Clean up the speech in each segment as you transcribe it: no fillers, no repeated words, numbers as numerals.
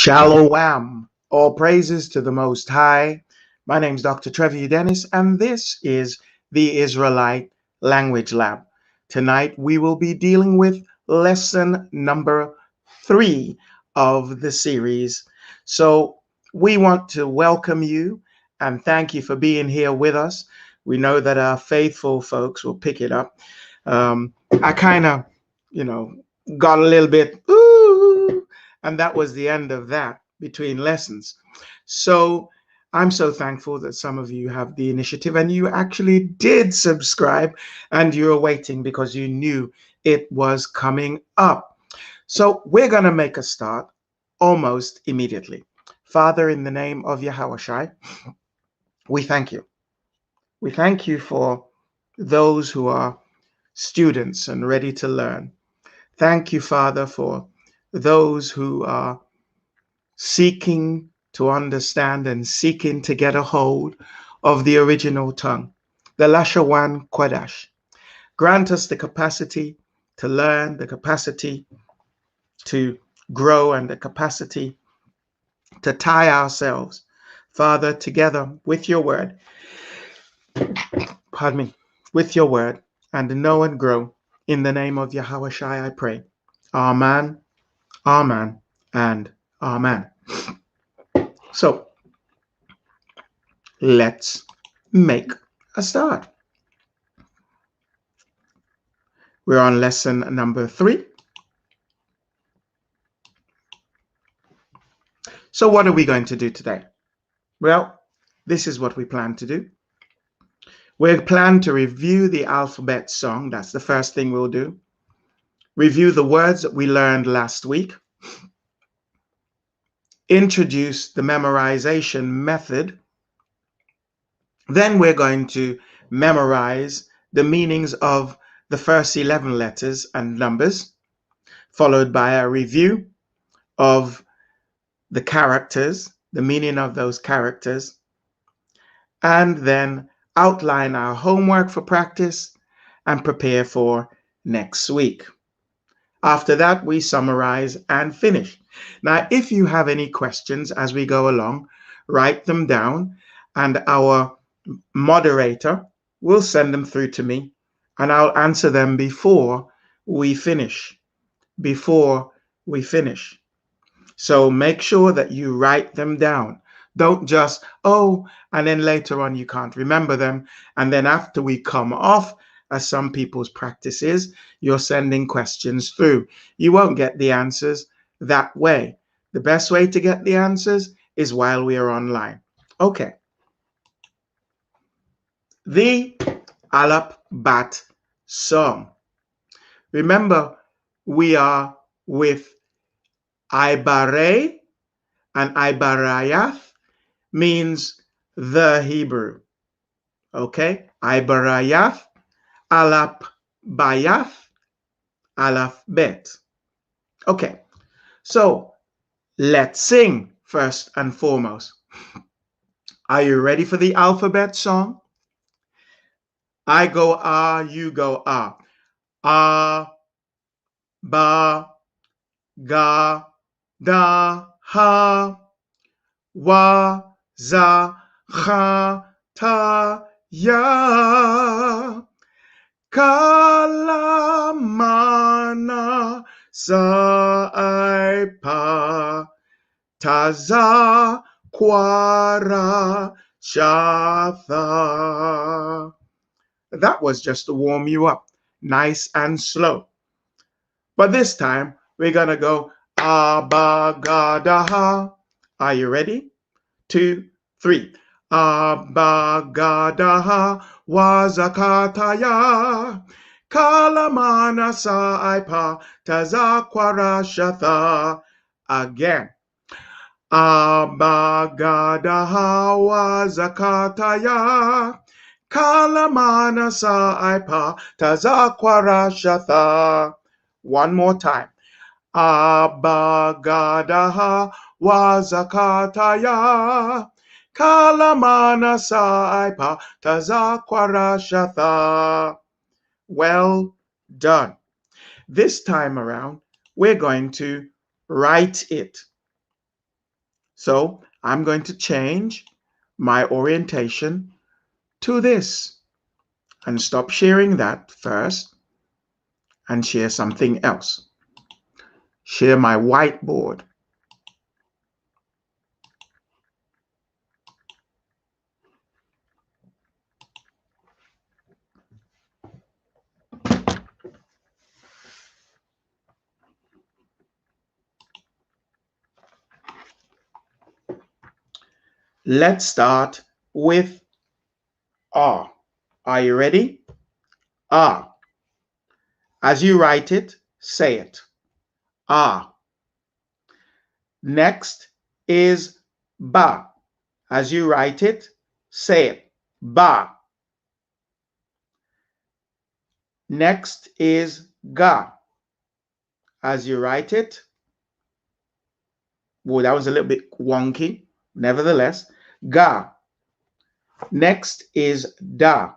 Shalom. All praises to the Most High. My name is Dr. Trevor Dennis, and this is the Israelite Language Lab. Tonight, we will be dealing with lesson number 3 of the series. So, we want to welcome you and thank you for being here with us. We know that our faithful folks will pick it up. I kind of, got a little bit, ooh, and that was the end of that between lessons. So I'm so thankful that some of you have the initiative and you actually did subscribe and you're waiting because you knew it was coming up. So we're going to make a start almost immediately. Father, in the name of Yahushua, we thank you. We thank you for those who are students and ready to learn. Thank you, Father, for those who are seeking to understand and seeking to get a hold of the original tongue, the Lashawan Kodash. Grant us the capacity to learn, the capacity to grow, and the capacity to tie ourselves, Father, together with your word, with your word, and know and grow. In the name of Yahushua, I pray. Amen, amen, and amen. So, let's make a start. We're on lesson number 3. So what are we going to do today? Well, this is what we plan to do. We plan to review the alphabet song. That's the first thing we'll do. Review the words that we learned last week. Introduce the memorization method. Then we're going to memorize the meanings of the first 11 letters and numbers, followed by a review of the characters, the meaning of those characters, and then outline our homework for practice and prepare for next week. After that, we summarize and finish. Now, if you have any questions as we go along, write them down and our moderator will send them through to me and I'll answer them before we finish. So make sure that you write them down. Don't just, and then later on you can't remember them. And then after we come off, as some people's practice is, you're sending questions through. You won't get the answers that way. The best way to get the answers is while we are online. Okay. The Alap-bat song. Remember, we are with Ibare, and Ibarayath means the Hebrew. Okay? Ibarayath, Alap-bayath, Alap-bet. Okay. So let's sing first and foremost. Are you ready for the alphabet song? I go ah, you go ah. Ah, ba, ga, da, ha, wa, za, cha, ta, ya. Kalamana sa ai pa, taza kwara shatha. That was just to warm you up, nice and slow. But this time, we're going to go abagadaha. Are you ready? 2, 3. Abagadaha wazakataya. Kalamana saipa tazakwara shatha. Again. Abagadaha wazakataya. Kalamana saipa tazakwara shatha. One more time. Abagadaha wazakataya. Kalamana saipa tazakwara shatha. Well done. This time around, we're going to write it. So I'm going to change my orientation to this and stop sharing that first and share something else. Share my whiteboard. Let's start with R. Are you ready? R. As you write it, say it. R. Next is Ba. As you write it, say it. Ba. Next is Ga. As you write it, well, that was a little bit wonky. Nevertheless, Ga. Next is Da.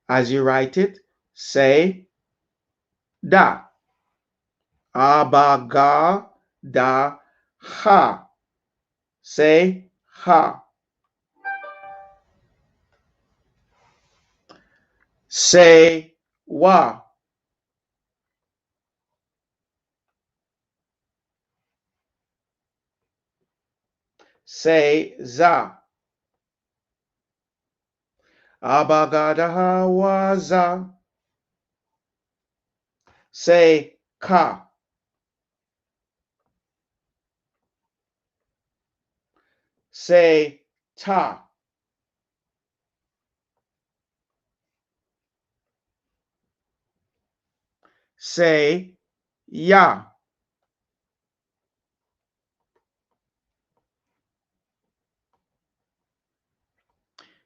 As you write it, say Da. Aba, ga, da, ha. Say ha. Say wa. Say za. Aba, ga, da, ha, wa, za. Say ka. Say ta. Say ya.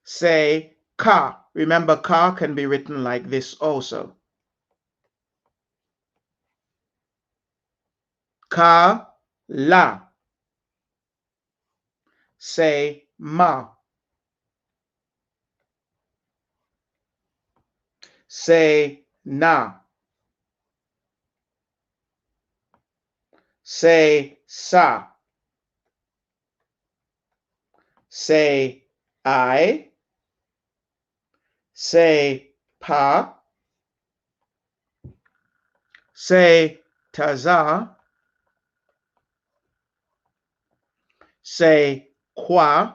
Say ka. Remember, ka can be written like this also. Ka, la. Say ma. Say na. Say sa. Say I. Say pa. Say taza. Say qua.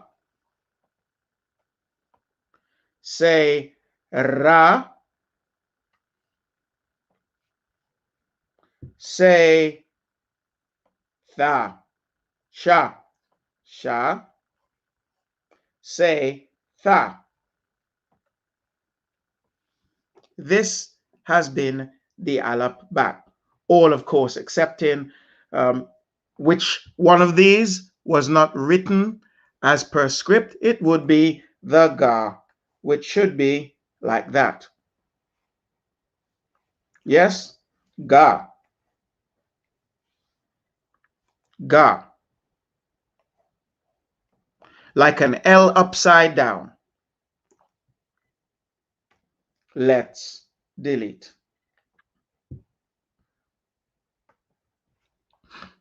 Say ra. Say tha. Sha. Sha. Say tha. This has been the Alap-bat. All, of course, excepting which one of these was not written as per script. It would be the ga, which should be like that. Yes, ga, ga. Like an L upside down. Let's delete.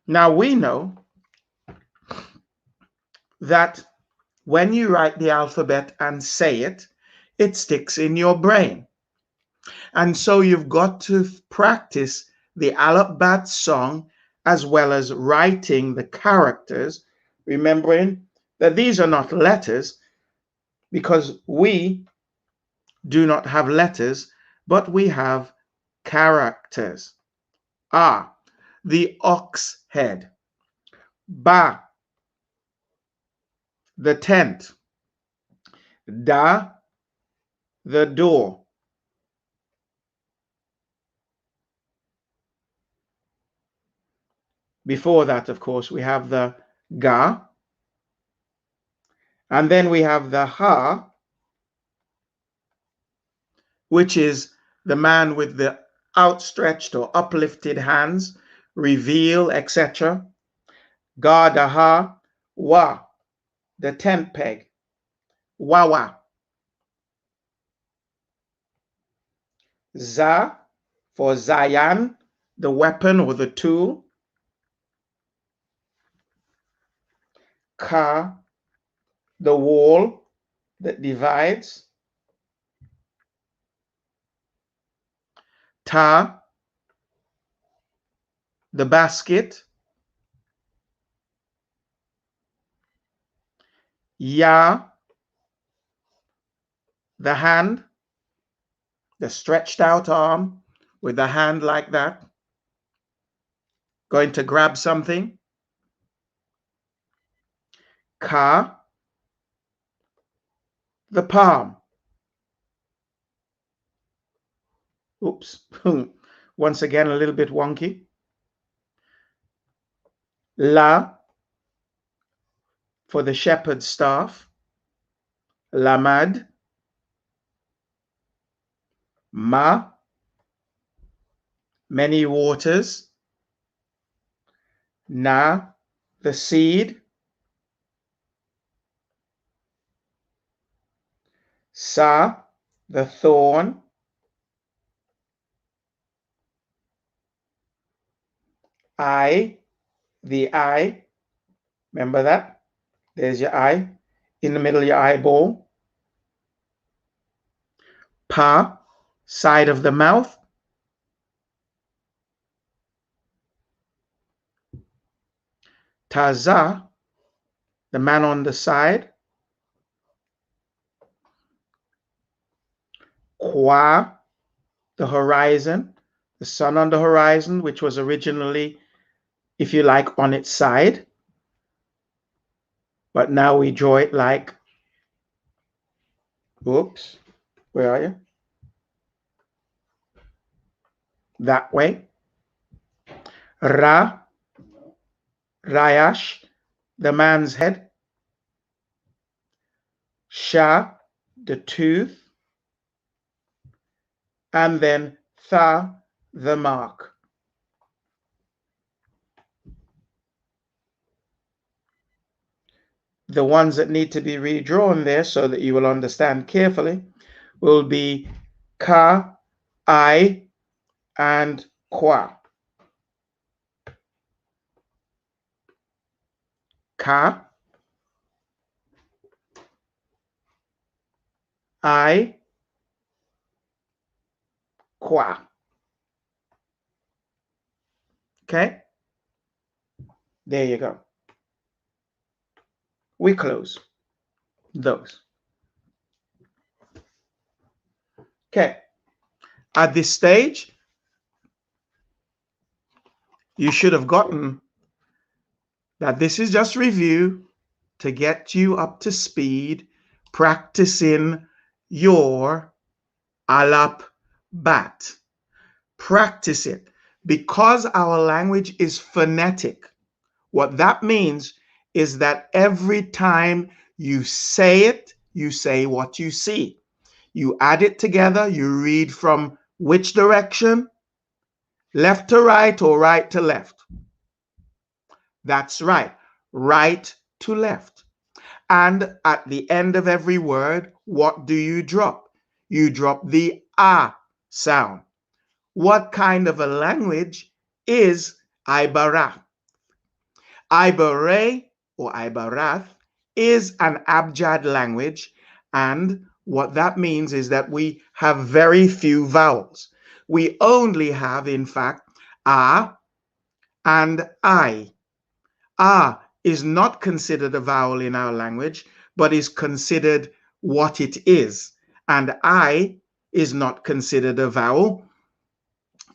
Now we know that when you write the alphabet and say it, it sticks in your brain. And so you've got to practice the Alap-bat song as well as writing the characters, remembering that these are not letters because we do not have letters, but we have characters. A, the ox head. Ba, the tent. Da, the door. Before that, of course, we have the ga, and then we have the ha, which is the man with the outstretched or uplifted hands, reveal, etc. Ga, da, ha, wa, the tent peg. Wawa. Za, for Zayan, the weapon or the tool. Ka, the wall that divides. Ta, the basket. Ya, the hand, the stretched out arm with the hand like that, going to grab something. Ka, the palm. Oops. Once again, a little bit wonky. La, for the shepherd's staff. Lamad. Ma, many waters. Na, the seed. Sa, the thorn. I, the eye. Remember that? There's your eye. In the middle, your eyeball. Pa, side of the mouth. Taza, the man on the side. Kwa, the horizon, the sun on the horizon, which was originally, if you like, on its side. But now we draw it like, oops, where are you? That way. Ra, Rayash, the man's head. Sha, the tooth. And then Tha, the mark. The ones that need to be redrawn there so that you will understand carefully will be Ka, I, and Kwa. Ka, I, Kwa. Okay? There you go. We close those. Okay. At this stage, you should have gotten that this is just review to get you up to speed, practicing your Alap-bat. Practice it. Because our language is phonetic, what that means is that every time you say it, you say what you see. You add it together, you read from which direction? Left to right or right to left? That's right, right to left. And at the end of every word, what do you drop? You drop the ah sound. What kind of a language is Ibarath? Ibare or Ibarath is an Abjad language, and what that means is that we have very few vowels. We only have, in fact, A and I. A is not considered a vowel in our language, but is considered what it is. And I is not considered a vowel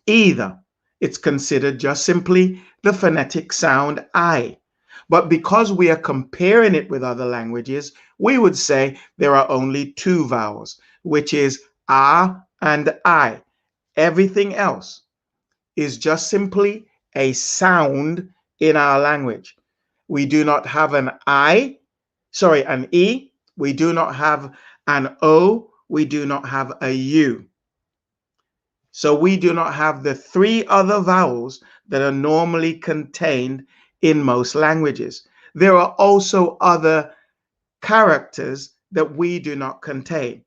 either. It's considered just simply the phonetic sound I. But because we are comparing it with other languages, we would say there are only two vowels, which is A and I. Everything else is just simply a sound in our language. We do not have an an E. We do not have an O. We do not have a U. So we do not have the three other vowels that are normally contained in most languages. There are also other characters that we do not contain.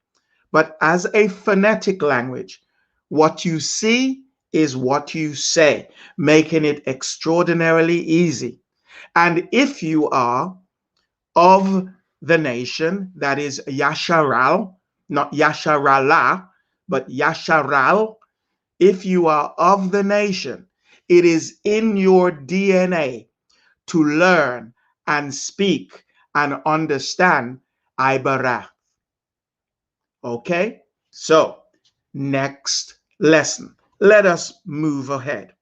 But as a phonetic language, what you see is what you say, making it extraordinarily easy. And if you are of the nation, that is Yasharal, not Yasharala, but Yasharal, if you are of the nation, it is in your DNA to learn and speak and understand Ibara. Okay? So, next lesson. Let us move ahead.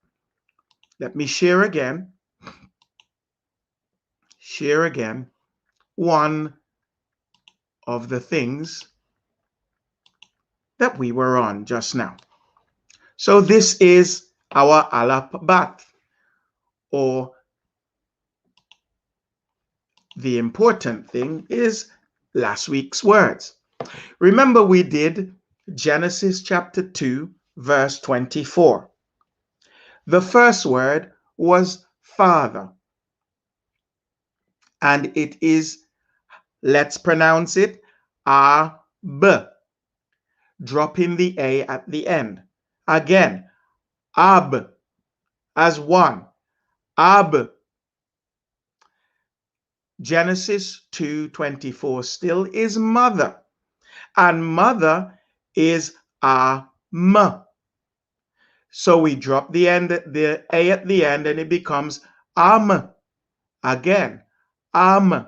Let me share again. Share again one of the things that we were on just now. So this is our Alap-bat, or the important thing is last week's words. Remember, we did Genesis chapter 2, verse 24. The first word was father, and it is, let's pronounce it, ab, dropping the A at the end. Again, ab, as one, ab. Genesis 2:24 still is mother, and mother is am. So we drop the A at the end, and it becomes am. Again, am.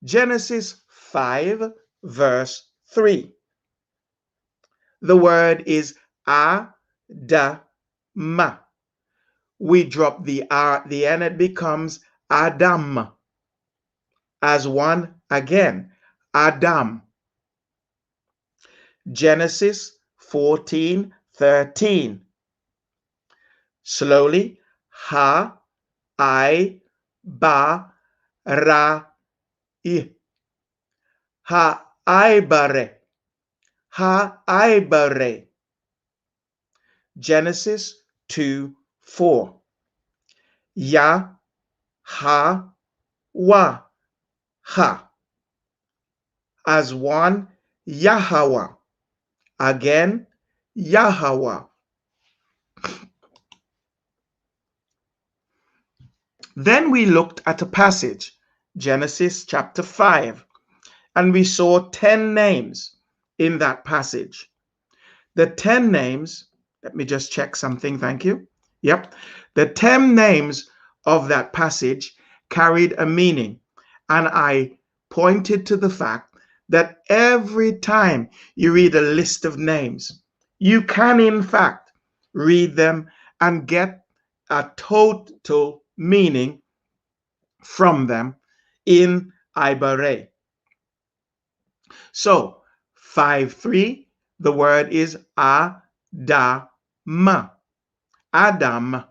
Genesis 5, verse 3. The word is adama. We drop the R at the end, it becomes Adam. As one again, Adam. Genesis 14:13. Slowly, ha, I, ba, ra, I. Ha, I, bare. Ha, I, bare. Genesis 2:4. Ya, ha, wa, ha. As one, Yahweh. Again, Yahweh. Then we looked at a passage, Genesis chapter 5, and we saw 10 names in that passage. The 10 names, let me just check something, thank you. Yep. The 10 names of that passage carried a meaning, and I pointed to the fact that every time you read a list of names, you can in fact read them and get a total meaning from them in Ibare. So 5:3, the word is Adam. Adam.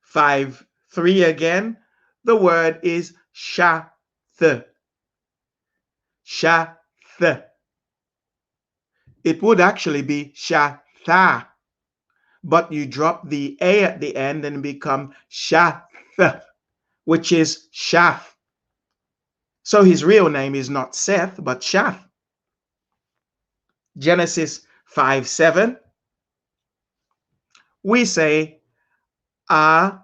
5:3 again, the word is Shath. Shath. It would actually be Shatha, but you drop the A at the end and become Shath, which is Shath. So his real name is not Seth, but Shath. Genesis 5:7, we say A-na-wa-sh.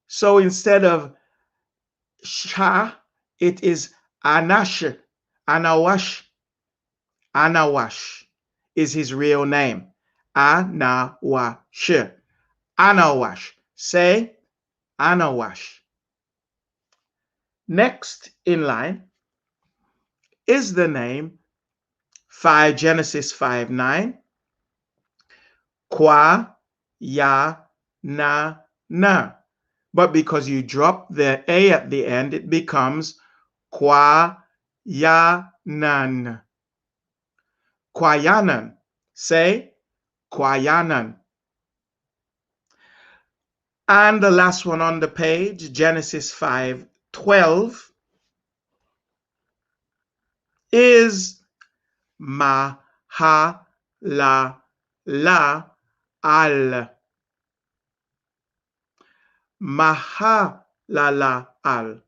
So instead of Shah, it is Anash. Anawash. Anawash is his real name. Anawash. Anawash. Say Anawash. Next in line is the name Genesis 5:9. Kwa ya na na. But because you drop the A at the end, it becomes Kwa ya nan. Kwayanan. Say Kwayanan. And the last one on the page, Genesis 5:12, is Maha la la al. Maha la la al.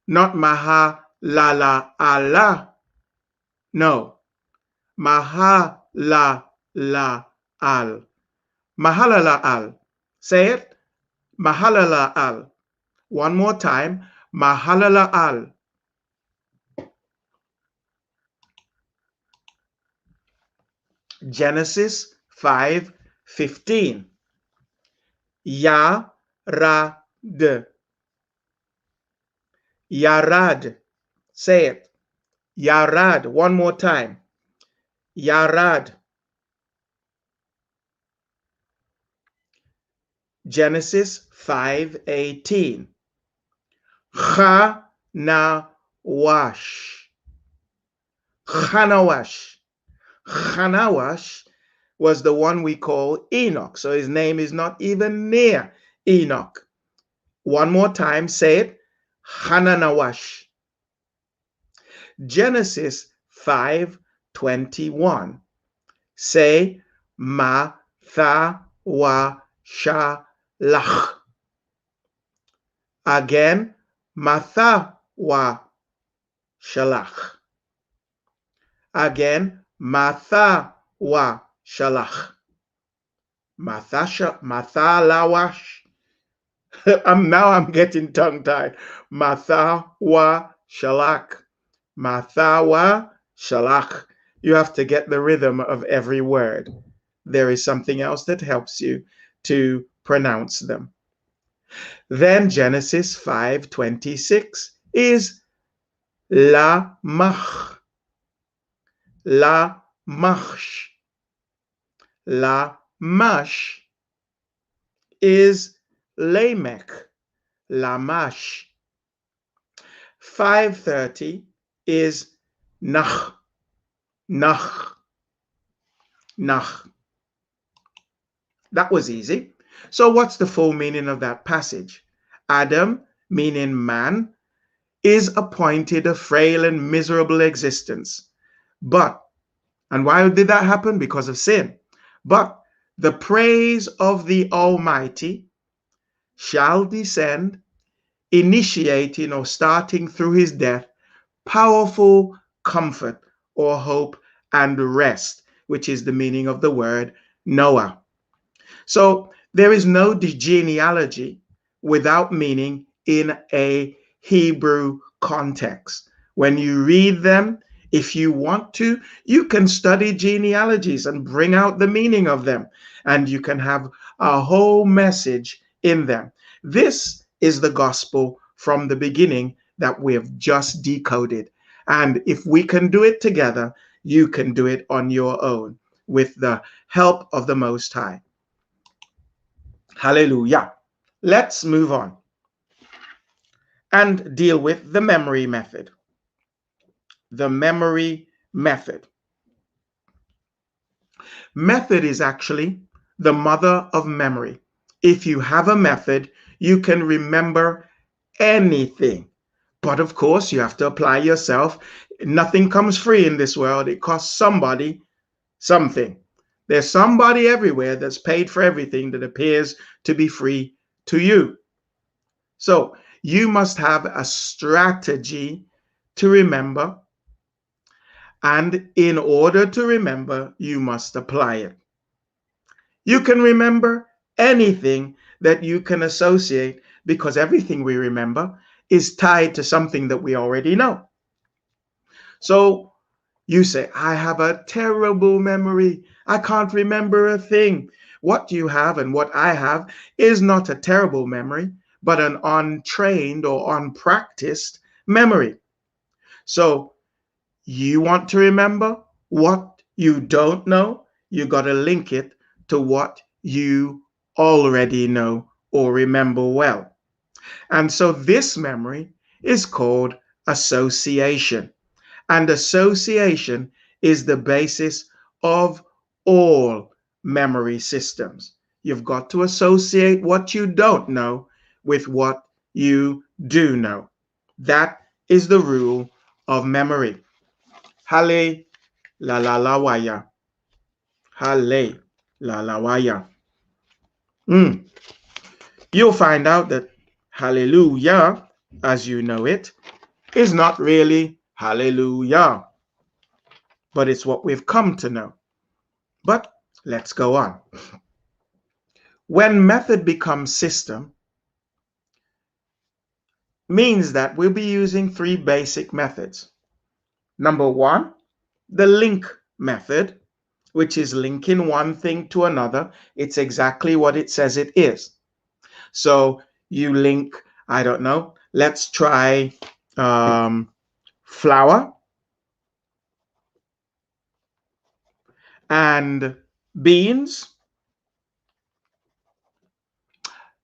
Not Maha la la Allah. No. Maha la la al. Mahalala'al. Say it. Mahalala'al. One more time. Mahalala'al. Genesis 5:15. Yarad. Yarad. Say it. Yarad. One more time. Yarad. Genesis 5:18. Chanawash. Chanawash. Chanawash was the one we call Enoch. So his name is not even near Enoch. One more time, say it. Hananawash. Genesis 5:21. Say Mathawashalach. Again, Mathawashalach. Again, Mathawashalach. Mathalawash. I'm getting tongue-tied. Mathawashalach. Mathawashalach. You have to get the rhythm of every word. There is something else that helps you to pronounce them. Then Genesis 5:26 is Lamach. Lamash. Lamash is Lamech. Lamash. 5:30 is Nach. Nach. Nach. That was easy. So what's the full meaning of that passage? Adam, meaning man, is appointed a frail and miserable existence. But, and why did that happen? Because of sin. But the praise of the Almighty shall descend, initiating or starting through his death, powerful comfort or hope and rest, which is the meaning of the word Noah. So there is no genealogy without meaning in a Hebrew context. When you read them, if you want to, you can study genealogies and bring out the meaning of them, and you can have a whole message in them. This is the gospel from the beginning that we have just decoded. And if we can do it together, you can do it on your own with the help of the Most High. Hallelujah. Let's move on and deal with the memory method. The memory method. Method is actually the mother of memory. If you have a method, you can remember anything. But of course, you have to apply yourself. Nothing comes free in this world. It costs somebody something. There's somebody everywhere that's paid for everything that appears to be free to you. So you must have a strategy to remember. And in order to remember, you must apply it. You can remember anything that you can associate, because everything we remember is tied to something that we already know. So you say, I have a terrible memory. I can't remember a thing. What you have and what I have is not a terrible memory, but an untrained or unpracticed memory. So you want to remember what you don't know, you got to link it to what you already know or remember well. And so this memory is called association. And association is the basis of all memory systems. You've got to associate what you don't know with what you do know. That is the rule of memory. Hale la la la waya. Hale la la waya. You'll find out that hallelujah, as you know it, is not really hallelujah, but it's what we've come to know. But let's go on. When method becomes system, means that we'll be using three basic methods. Number one, the link method, which is linking one thing to another. It's exactly what it says it is. So you link, I don't know, let's try flour and beans.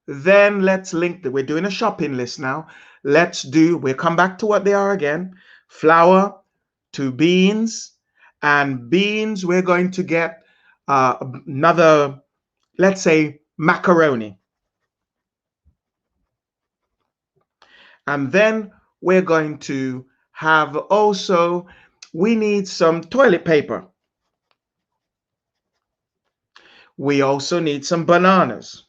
Then let's link we're doing a shopping list now. We'll come back to what they are again. Flour to beans, and beans, we're going to get another, let's say, macaroni. And then we're going to have also, we need some toilet paper. We also need some bananas.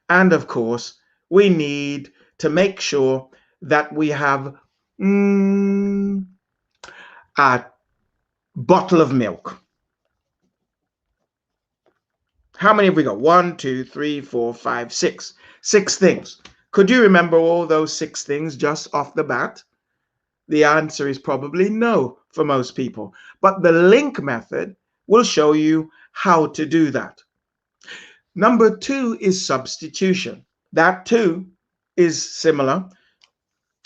And of course, we need to make sure that we have a bottle of milk. How many have we got? 1, 2, 3, 4, 5, 6. 6 things. Could you remember all those 6 things just off the bat? The answer is probably no for most people. But the link method will show you how to do that. Number 2 is substitution. That too is similar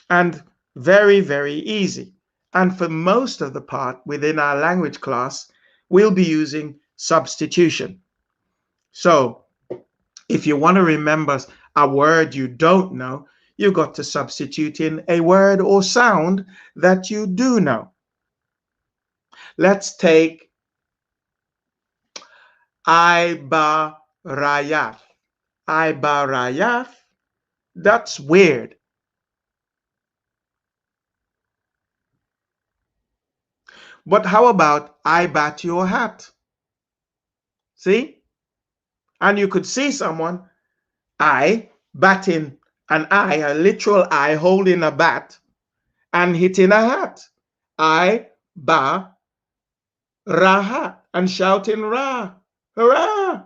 and very, very easy. And for most of the part within our language class, we'll be using substitution. So if you want to remember a word you don't know, you've got to substitute in a word or sound that you do know. Let's take Ibarayaf. Ibarayaf, that's weird. But how about I bat your hat? See? And you could see someone, I, batting an eye, a literal eye, holding a bat and hitting a hat. I, ba, rahat, and shouting ra, hurrah.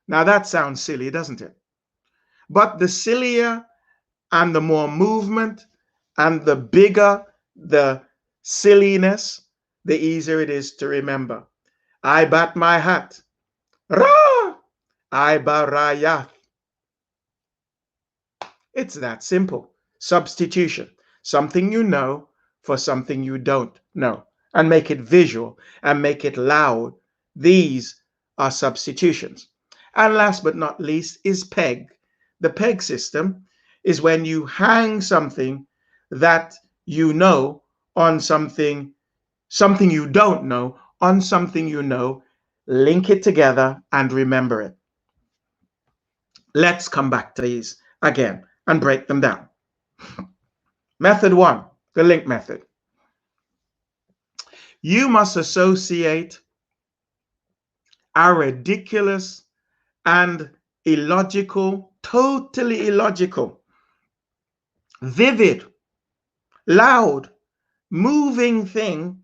Now that sounds silly, doesn't it? But the sillier and the more movement and the bigger the silliness, the easier it is to remember. I bat my hat. Ra! I barayat. It's that simple. Substitution. Something you know for something you don't know. And make it visual and make it loud. These are substitutions. And last but not least is peg. The peg system is when you hang something that you know on something you don't know on something you know, link it together and remember it. Let's come back to these again and break them down. Method 1, the link method. You must associate a ridiculous and illogical, totally illogical, vivid, loud, moving thing,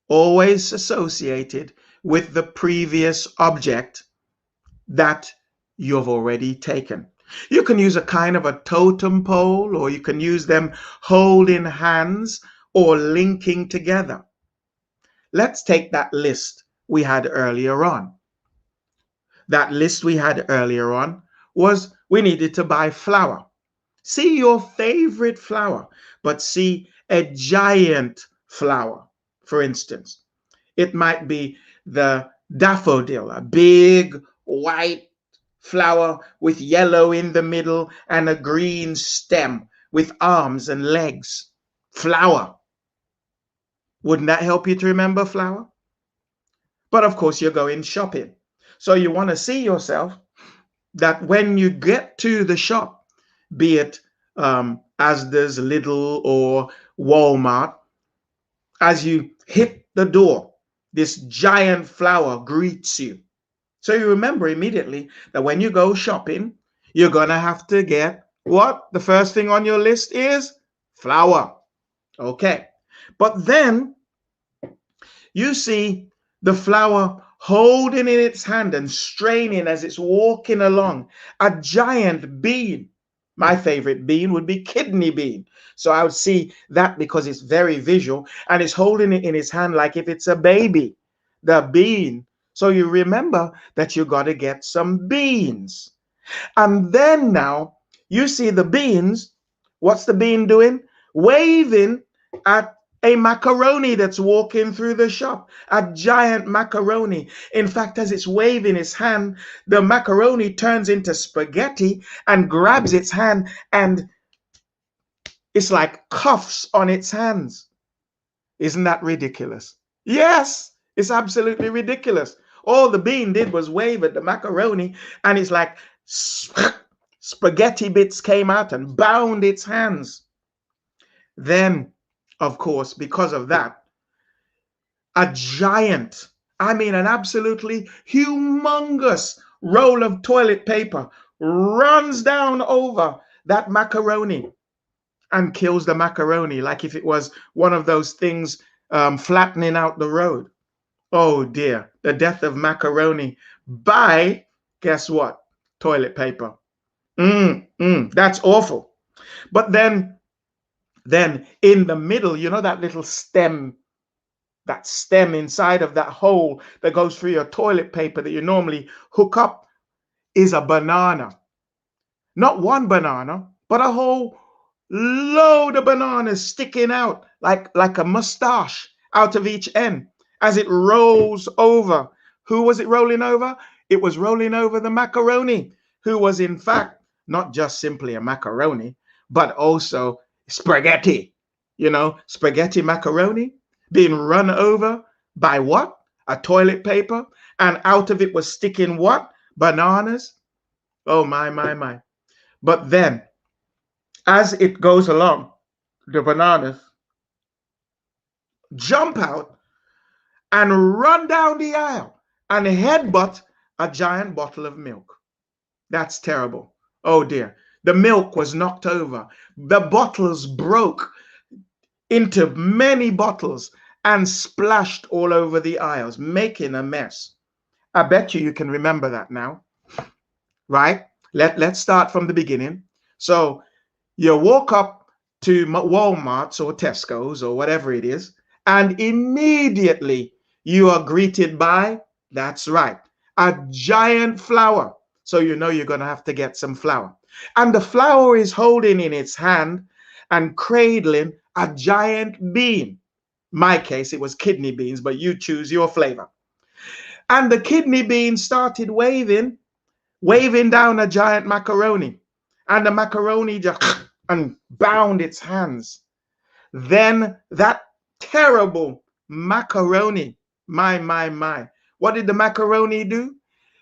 always associated with the previous object that you've already taken. You can use a kind of a totem pole, or you can use them holding hands or linking together. Let's take that list we had earlier on. That list we had earlier on was we needed to buy flour. See your favorite flour, but see a giant flour, for instance. It might be the daffodil, a big white flower with yellow in the middle and a green stem with arms and legs. Flower. Wouldn't that help you to remember flower? But of course, you're going shopping. So you want to see yourself that when you get to the shop, be it Asda's, Lidl, or Walmart, as you hit the door, this giant flower greets you. So you remember immediately that when you go shopping, you're going to have to get what? The first thing on your list is flour. Okay. But then you see The flour holding in its hand and straining as it's walking along. A giant bean. My favorite bean would be kidney bean. So I would see that because it's very visual, and it's holding it in its hand like if it's a baby. The bean. So you remember that you got to get some beans. And then now you see the beans. What's the bean doing? Waving at a macaroni that's walking through the shop, a giant macaroni. In fact, as it's waving its hand, the macaroni turns into spaghetti and grabs its hand, and it's like cuffs on its hands. Isn't that ridiculous? Yes, it's absolutely ridiculous. All the bean did was wave at the macaroni, and it's like spaghetti bits came out and bound its hands. Then, of course, because of that, a giant, I mean, an absolutely humongous roll of toilet paper runs down over that macaroni and kills the macaroni like if it was one of those things flattening out the road. Oh dear, the death of macaroni by, guess what? Toilet paper. That's awful. But then in the middle, you know that little stem, that stem inside of that hole that goes through your toilet paper that you normally hook up, is a banana. Not one banana, but a whole load of bananas sticking out like a mustache out of each end as it rolls over. Who was it rolling over? It was rolling over the macaroni, who was in fact not just simply a macaroni, but also spaghetti. You know, spaghetti macaroni being run over by what? A toilet paper. And out of it was sticking what? Bananas. Oh, my. But then, as it goes along, the bananas jump out and run down the aisle and headbutt a giant bottle of milk. That's terrible. Oh dear. The milk was knocked over. The bottles broke into many bottles and splashed all over the aisles, making a mess. I bet you can remember that now, right? Let's start from the beginning. So you walk up to Walmart's or Tesco's or whatever it is, and immediately you are greeted by, that's right, a giant flower. So you know you're going to have to get some flour. And the flower is holding in its hand and cradling a giant bean. My case, it was kidney beans, but you choose your flavor. And the kidney bean started waving down a giant macaroni. And the macaroni just and bound its hands. Then that terrible macaroni, my. What did the macaroni do?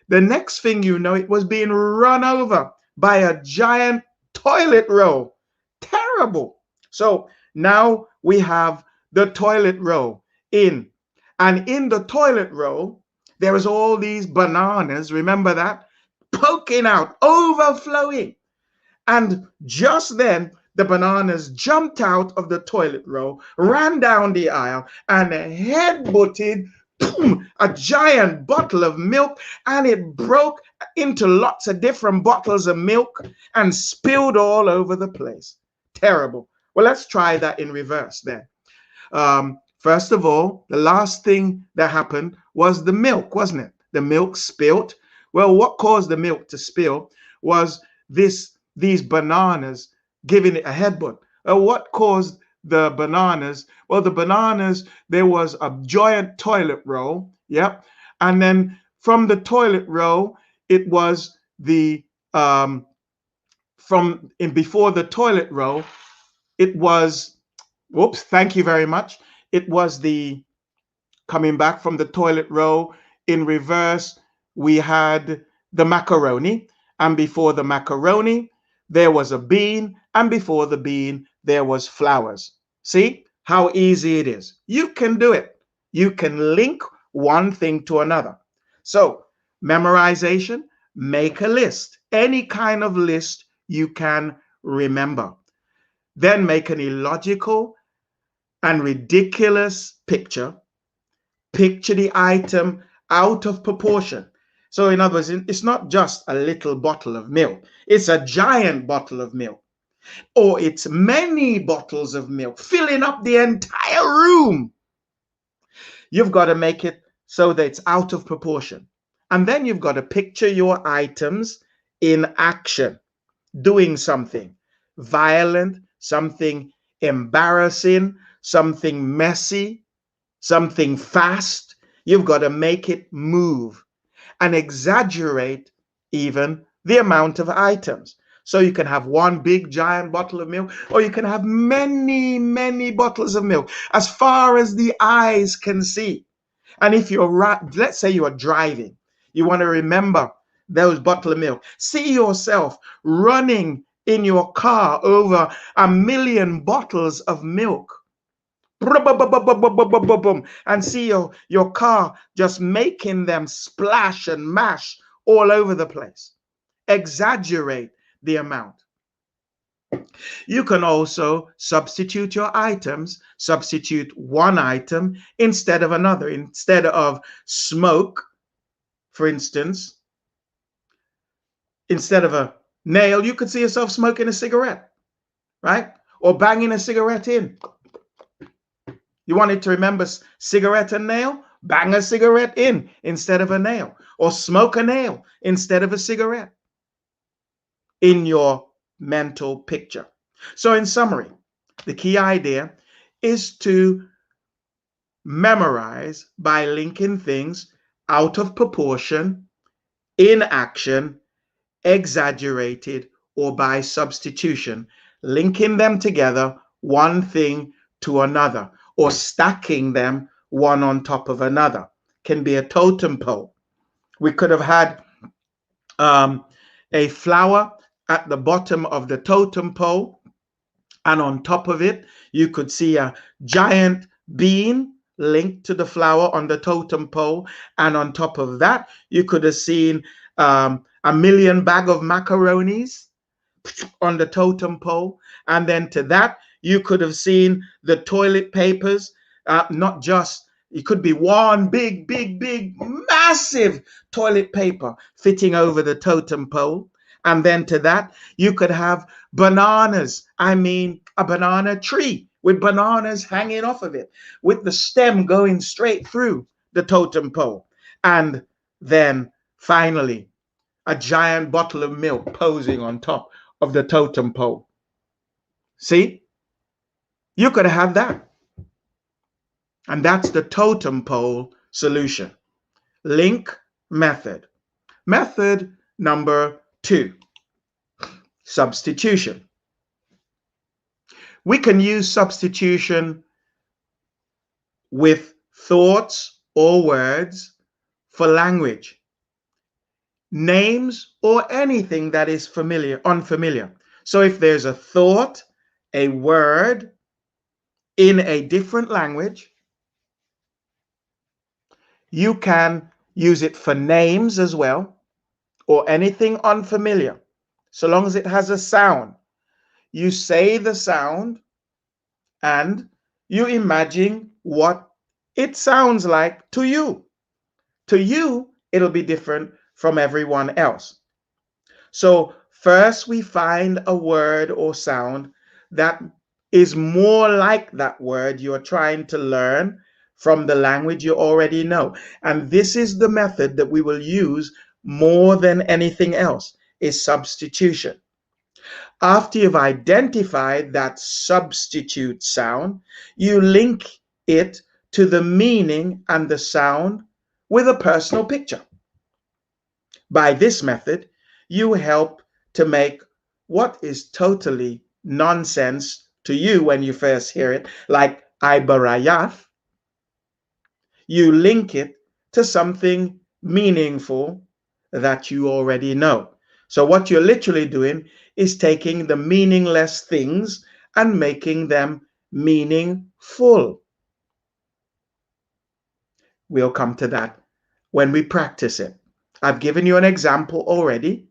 The next thing you know, it was being run over by a giant toilet roll. Terrible. So now we have the toilet roll in. And in the toilet roll, there is all these bananas, remember that? Poking out, overflowing. And just then, the bananas jumped out of the toilet roll, ran down the aisle, and headbutted a giant bottle of milk, and it broke into lots of different bottles of milk and spilled all over the place. Terrible. Well, let's try that in reverse then. First of all, the last thing that happened was the milk, wasn't it? The milk spilled. Well, what caused the milk to spill was these bananas giving it a headbutt. What caused the bananas? Well, the bananas, there was a giant toilet roll. Yep. And then from the toilet roll, it was the before the toilet roll, it was, whoops, thank you very much. It was the coming back from the toilet roll in reverse, we had the macaroni, and before the macaroni, there was a bean, and before the bean, there was flowers. See how easy it is. You can do it. You can link one thing to another. So memorization, make a list, any kind of list you can remember. Then make an illogical and ridiculous picture. Picture the item out of proportion. So in other words, it's not just a little bottle of milk. It's a giant bottle of milk. Or it's many bottles of milk filling up the entire room. You've got to make it so that it's out of proportion. And then you've got to picture your items in action, doing something violent, something embarrassing, something messy, something fast. You've got to make it move and exaggerate even the amount of items. So you can have one big giant bottle of milk, or you can have many, many bottles of milk as far as the eyes can see. And if you're, let's say you are driving, you want to remember those bottles of milk. See yourself running in your car over 1,000,000 bottles of milk. And see your car just making them splash and mash all over the place. Exaggerate the amount. You can also substitute your items, substitute one item instead of another. Instead of smoke, for instance, instead of a nail, you could see yourself smoking a cigarette, right? Or banging a cigarette in. You wanted to remember cigarette and nail? Bang a cigarette in instead of a nail. Or smoke a nail instead of a cigarette in your mental picture. So in summary, the key idea is to memorize by linking things out of proportion, in action, exaggerated, or by substitution, linking them together, one thing to another, or stacking them one on top of another. Can be a totem pole. We could have had a flower at the bottom of the totem pole, and on top of it, you could see a giant bean linked to the flower on the totem pole. And on top of that, you could have seen 1,000,000 bag of macaronis on the totem pole. And then to that, you could have seen the toilet papers, not just, it could be one big, massive toilet paper fitting over the totem pole. And then to that, you could have bananas. I mean, a banana tree with bananas hanging off of it, with the stem going straight through the totem pole. And then finally, a giant bottle of milk posing on top of the totem pole. See? You could have that. And that's the totem pole solution. Link method. Method number 2, substitution. We can use substitution with thoughts or words for language, names, or anything that is unfamiliar. So if there's a thought, a word in a different language, you can use it for names as well, or anything unfamiliar, so long as it has a sound. You say the sound and you imagine what it sounds like to you. To you, it'll be different from everyone else. So first we find a word or sound that is more like that word you're trying to learn from the language you already know. And this is the method that we will use more than anything else, is substitution. After you've identified that substitute sound, you link it to the meaning and the sound with a personal picture. By this method, you help to make what is totally nonsense to you when you first hear it, like Ibarayaf, you link it to something meaningful that you already know. So what you're literally doing is taking the meaningless things and making them meaningful. We'll come to that when we practice it. I've given you an example already,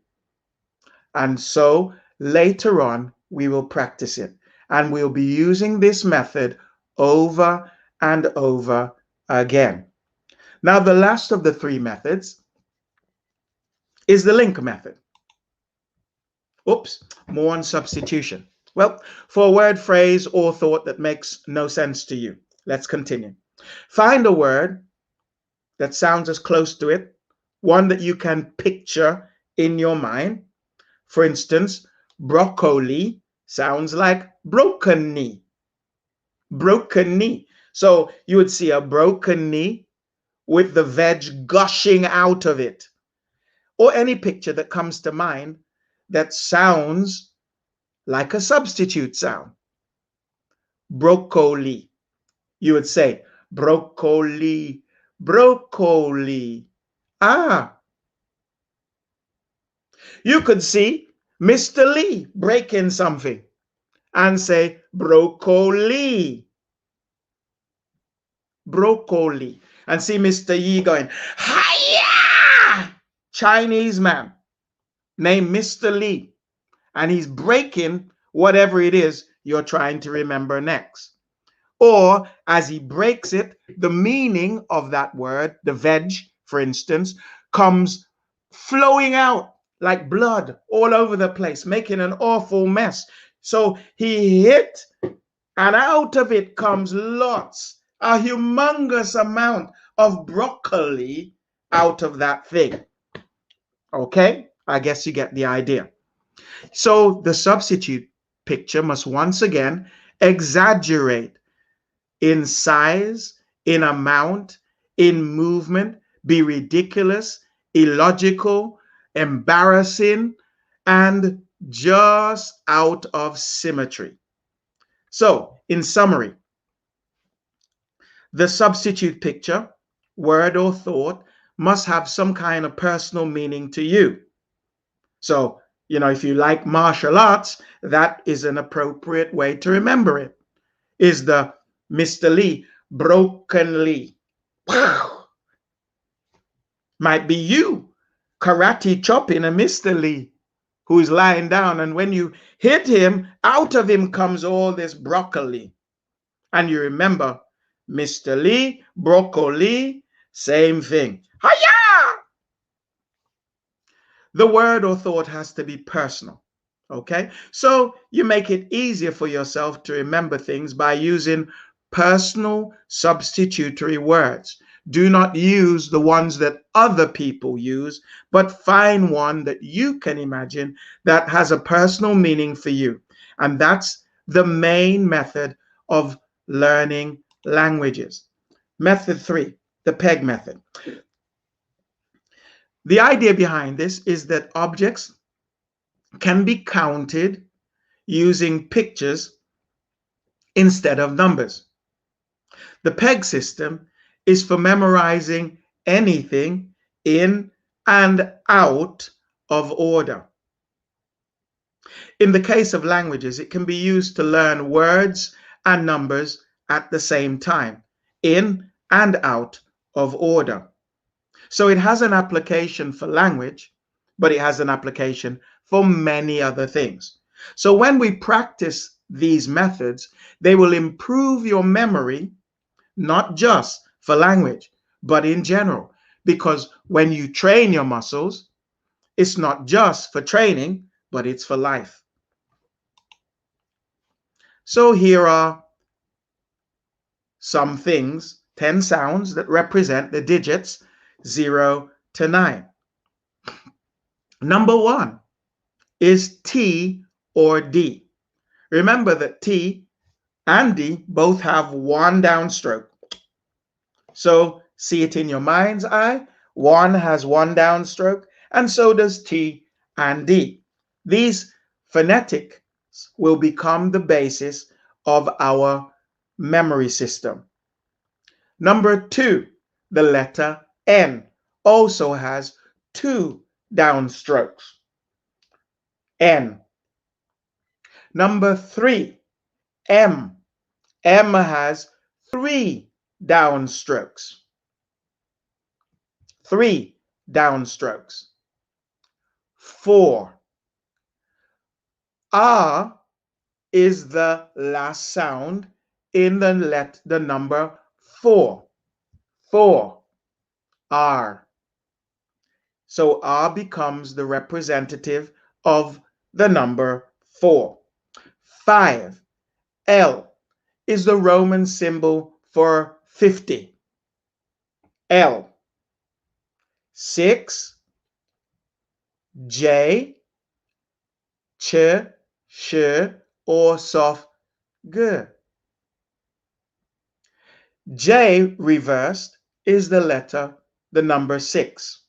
and so later on we will practice it, and we'll be using this method over and over again. Now, the last of the three methods is the link method. Oops, more on substitution. Well, for a word, phrase, or thought that makes no sense to you, let's continue. Find a word that sounds as close to it, one that you can picture in your mind. For instance, broccoli sounds like broken knee. Broken knee. So you would see a broken knee with the veg gushing out of it, or any picture that comes to mind that sounds like a substitute sound. Broccoli. You would say broccoli, broccoli. Ah, you could see Mr. Lee breaking something and say broccoli, broccoli. And see Mr. Yi going, hiya! Chinese man named Mr. Lee. And he's breaking whatever it is you're trying to remember next. Or as he breaks it, the meaning of that word, the veg, for instance, comes flowing out like blood all over the place, making an awful mess. So he hit, and out of it comes lots, a humongous amount of broccoli out of that thing. Okay, I guess you get the idea. So the substitute picture must once again exaggerate in size, in amount, in movement, be ridiculous, illogical, embarrassing, and just out of symmetry. So, in summary, the substitute picture, word or thought, must have some kind of personal meaning to you. So, if you like martial arts, that is an appropriate way to remember it. Is the Mr. Lee broken Lee? Wow! Might be you karate chopping a Mr. Lee who is lying down, and when you hit him, out of him comes all this broccoli. And you remember Mr. Lee, broccoli, same thing. Hiya! The word or thought has to be personal. Okay, so you make it easier for yourself to remember things by using personal substitutory words. Do not use the ones that other people use, but find one that you can imagine that has a personal meaning for you. And that's the main method of learning languages. Method 3, the PEG method. The idea behind this is that objects can be counted using pictures instead of numbers. The PEG system is for memorizing anything in and out of order. In the case of languages, it can be used to learn words and numbers at the same time, in and out of order. So it has an application for language, but it has an application for many other things. So when we practice these methods, they will improve your memory, not just for language, but in general. Because when you train your muscles, it's not just for training, but it's for life. So here are some things, 10 sounds that represent the digits 0 to 9. Number 1 is T or D. Remember that T and D both have one downstroke. So see it in your mind's eye. One has one downstroke, and so does T and D. These phonetics will become the basis of our memory system. Number 2, the letter N also has two downstrokes. N. Number 3, M. M has 3 downstrokes. 3 downstrokes. 4. R is the last sound in the number 4. 4. R. So R becomes the representative of the number 4. 5. L is the Roman symbol for 50. L. 6. J. Ch, sh, or soft g. J reversed is the number 6.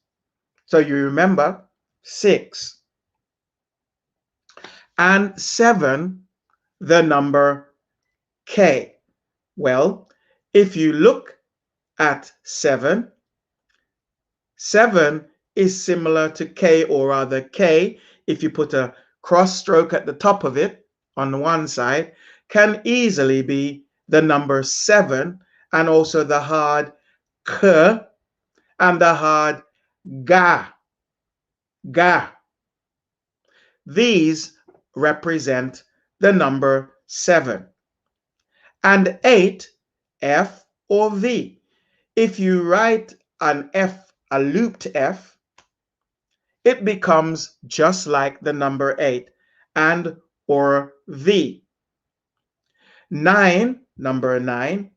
So you remember 6. And 7, the number K. Well, if you look at 7, 7 is similar to K, or rather K, if you put a cross stroke at the top of it on the one side, can easily be the number 7, and also the hard K and the hard Ga. Ga. These represent the number 7. And 8, F or V. If you write an F, a looped F, it becomes just like the number 8 and or V. 9, number 9,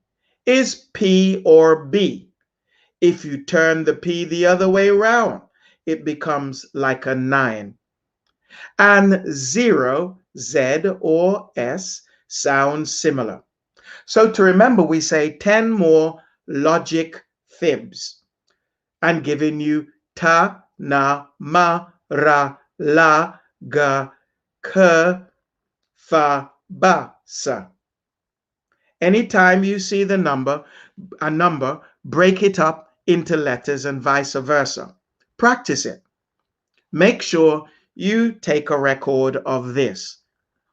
is P or B. If you turn the P the other way around, it becomes like a 9. And 0, Z or S, sounds similar. So to remember, we say 10 more logic fibs and giving you ta, na, ma, ra, la, ga, ka, fa, ba, sa. Anytime you see a number, break it up into letters and vice versa. Practice it. Make sure you take a record of this.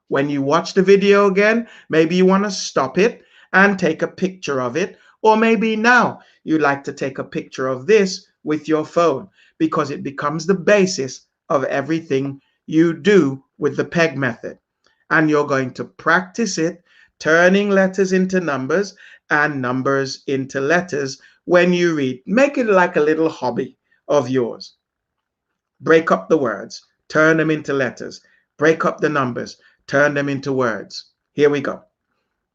When you watch the video again, maybe you want to stop it and take a picture of it. Or maybe now you'd like to take a picture of this with your phone, because it becomes the basis of everything you do with the PEG method. And you're going to practice it, turning letters into numbers and numbers into letters when you read. Make it like a little hobby of yours. Break up the words, turn them into letters. Break up the numbers, turn them into words. Here we go.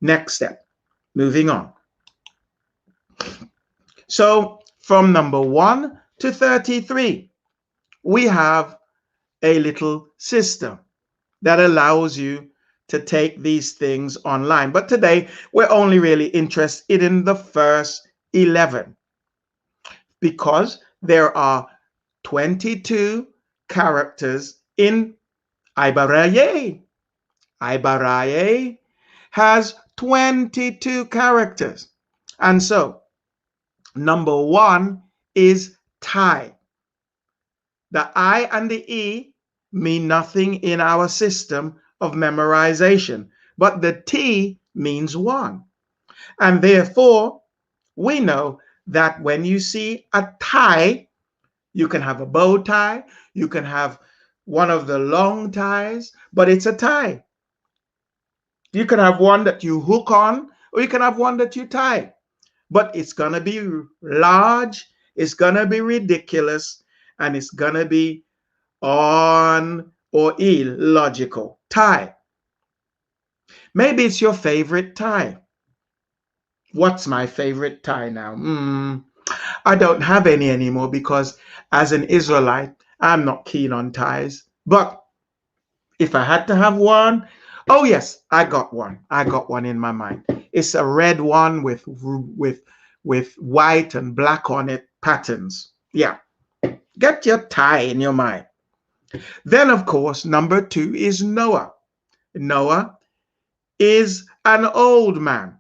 Next step. Moving on. So from number 1 to 33, we have a little system that allows you to take these things online. But today, we're only really interested in the first 11, because there are 22 characters in Ibaraye. Ibaraye has 22 characters. And so, number 1 is Thai. The I and the E mean nothing in our system of memorization, but the T means 1. And therefore, we know that when you see a tie, you can have a bow tie, you can have one of the long ties, but it's a tie. You can have one that you hook on, or you can have one that you tie. But it's going to be large, it's going to be ridiculous, and it's going to be on or illogical. Tie. Maybe it's your favorite tie. What's my favorite tie now? I don't have any anymore, because as an Israelite, I'm not keen on ties. But if I had to have one, oh yes, I got one. I got one in my mind. It's a red one with white and black on it patterns. Yeah, get your tie in your mind. Then, of course, number 2 is Noah. Noah is an old man,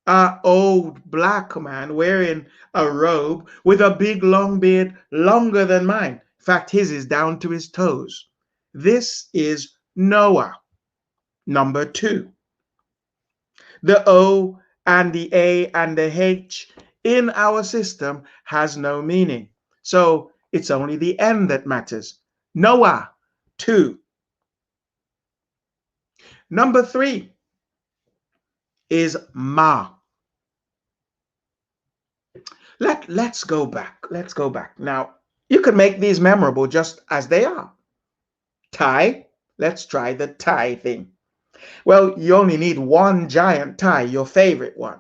an old black man wearing a robe with a big long beard, longer than mine. In fact, his is down to his toes. This is Noah, number 2. The O and the A and the H in our system has no meaning. So it's only the N that matters. Noah, 2. Number 3 is Ma. Let's go back. Let's go back. Now, you can make these memorable just as they are. Tie. Let's try the tie thing. Well, you only need one giant tie, your favorite one.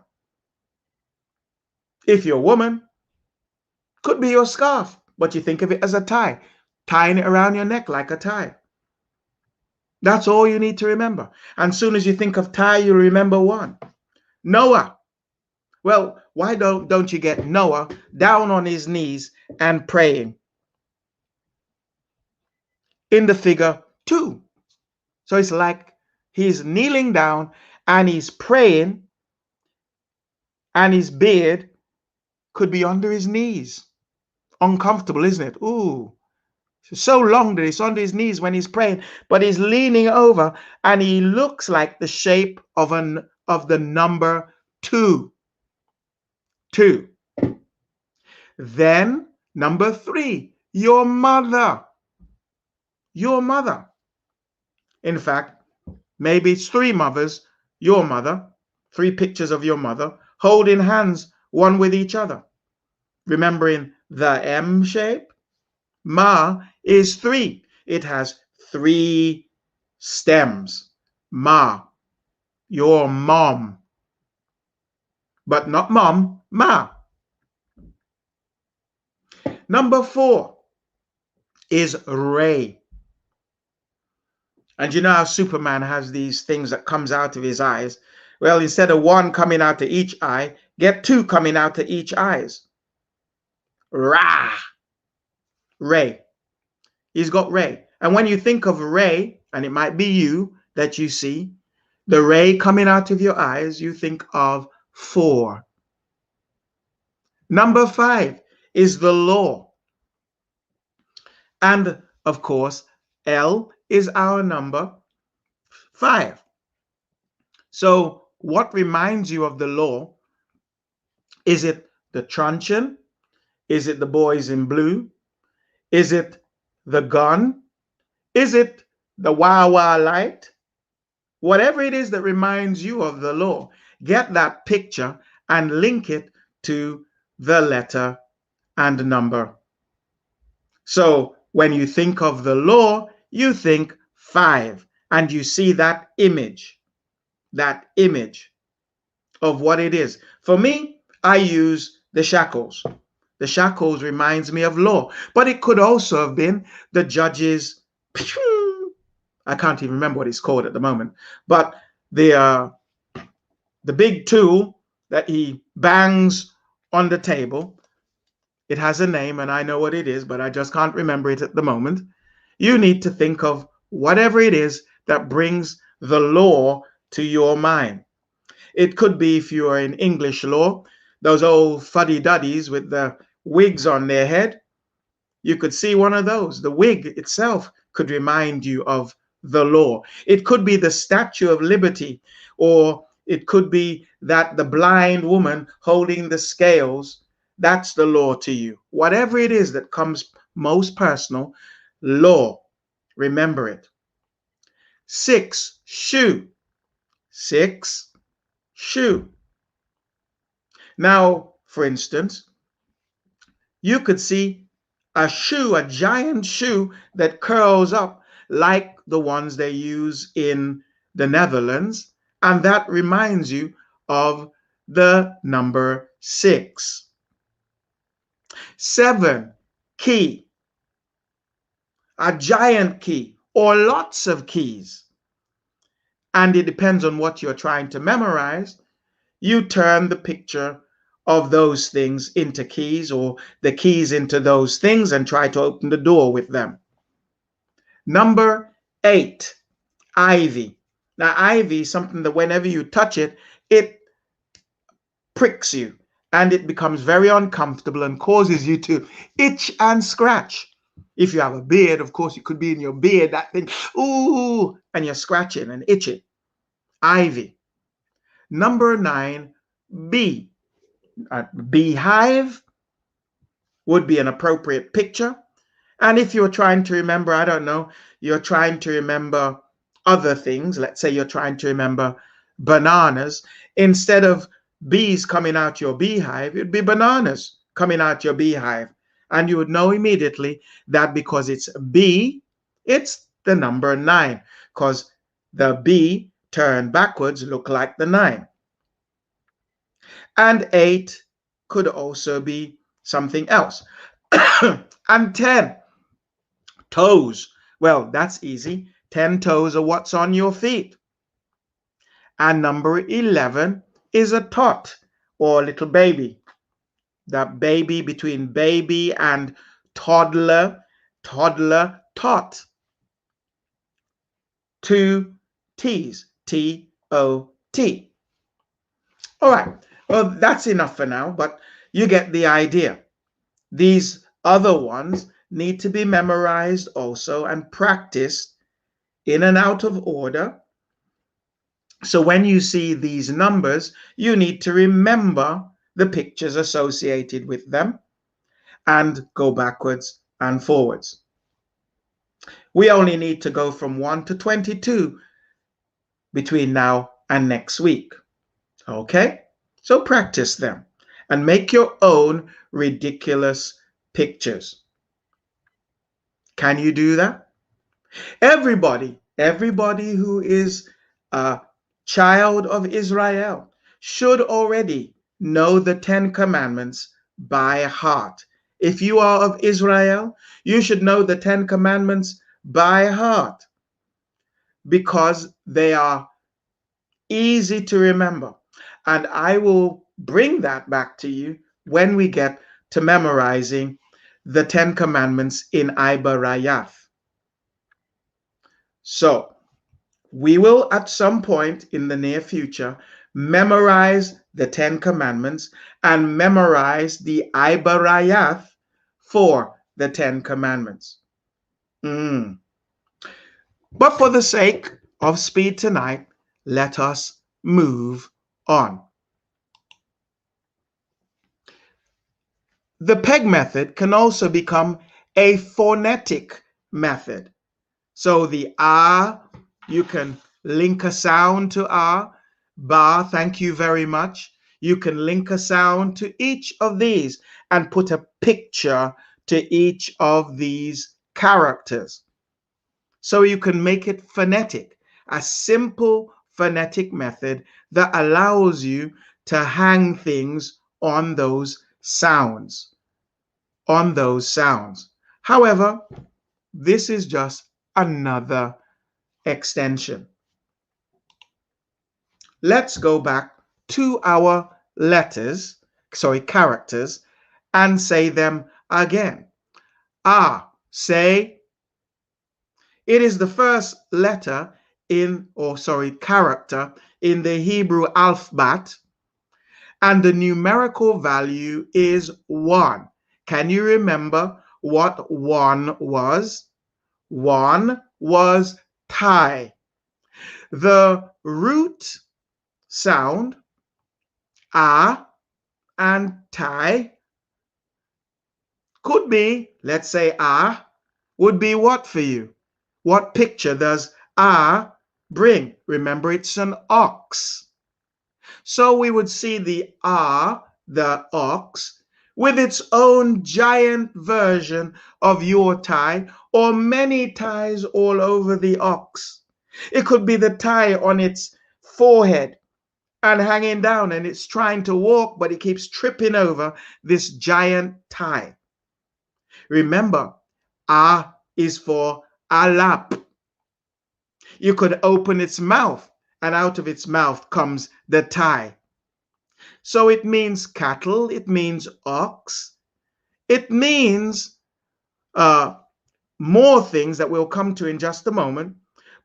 If you're a woman, could be your scarf, but you think of it as a tie, tying it around your neck like a tie. That's all you need to remember. And as soon as you think of tie, you remember one. Noah. Well, why don't you get Noah down on his knees and praying in the figure 2? So it's like he's kneeling down and he's praying, and his beard could be under his knees. Uncomfortable, isn't it? Ooh. So long that he's on his knees when he's praying, but he's leaning over and he looks like the shape of the number 2. 2. Then number 3, your mother. Your mother. In fact, maybe it's 3 mothers, your mother, 3 pictures of your mother, holding hands one with each other. Remembering the M shape? Ma is 3. It has 3 stems. Ma, your mom. But not mom, ma. Number 4 is Ray. And you know how Superman has these things that comes out of his eyes? Well, instead of 1 coming out to each eye, get 2 coming out to each eyes. Ra. Ray. He's got Ray. And when you think of Ray, and it might be you that you see, the ray coming out of your eyes, you think of 4. Number 5 is the law. And of course, L is our number 5. So what reminds you of the law? Is it the truncheon? Is it the boys in blue? Is it the gun? Is it the wah-wah light? Whatever it is that reminds you of the law, get that picture and link it to the letter and number. So when you think of the law, you think 5, and you see that image of what it is. For me, I use the shackles. The shackles reminds me of law, but it could also have been the judge's, I can't even remember what it's called at the moment, but the big tool that he bangs on the table. It has a name and I know what it is, but I just can't remember it at the moment. You need to think of whatever it is that brings the law to your mind. It could be, if you are in English law, those old fuddy-duddies with the wigs on their head. You could see one of those. The wig itself could remind you of the law. It could be the Statue of Liberty, or it could be that the blind woman holding the scales. That's the law to you. Whatever it is that comes most personal, law, remember it. 6, shoe. 6, shoe. Now, for instance, you could see a shoe, a giant shoe that curls up like the ones they use in the Netherlands, and that reminds you of the number 6. 7, key. A giant key or lots of keys. And it depends on what you're trying to memorize. You turn the picture of those things into keys, or the keys into those things, and try to open the door with them. Number 8, ivy. Now, ivy is something that whenever you touch it, it pricks you and it becomes very uncomfortable and causes you to itch and scratch. If you have a beard, of course, it could be in your beard, that thing, ooh, and you're scratching and itching. Ivy. Number 9, bee. Beehive would be an appropriate picture. And if you're trying to remember, I don't know, you're trying to remember other things, let's say you're trying to remember bananas, instead of bees coming out your beehive, it'd be bananas coming out your beehive. And you would know immediately that because it's B, it's the number 9, because the B turned backwards look like the 9. And 8 could also be something else. And 10, toes. Well, that's easy. 10 toes are what's on your feet. And number 11 is a tot, or little baby. That baby between baby and toddler, toddler, tot. 2 T's, T-O-T. All right, well, that's enough for now, but you get the idea. These other ones need to be memorized also and practiced in and out of order. So when you see these numbers, you need to remember the pictures associated with them and go backwards and forwards. We only need to go from 1 to 22 between now and next week. Okay? So practice them and make your own ridiculous pictures. Can you do that? Everybody who is a child of Israel should already know the 10 commandments by heart. If you are of Israel, you should know the 10 commandments by heart because they are easy to remember. And I will bring that back to you when we get to memorizing the 10 commandments in Ibarayath. So we will at some point in the near future memorize the 10 commandments and memorize the Ibarayath for the 10 commandments. But for the sake of speed tonight, let us move on. The peg method can also become a phonetic method. So the R, you can link a sound to R. Ba, thank you very much. You can link a sound to each of these and put a picture to each of these characters. So you can make it phonetic, a simple phonetic method that allows you to hang things on those sounds. However, this is just another extension. Let's go back to our characters, and say them again. Say, it is the first letter character in the Hebrew Alap-bat, and the numerical value is 1. Can you remember what 1 was? 1 was tie. The root sound, and tie, could be, let's say would be what for you? What picture does bring? Remember, it's an ox. So we would see the ox, with its own giant version of your tie, or many ties all over the ox. It could be the tie on its forehead and hanging down, and it's trying to walk, but it keeps tripping over this giant tie. Remember, is for alap. You could open its mouth, and out of its mouth comes the tie. So it means cattle, it means ox, it means more things that we'll come to in just a moment.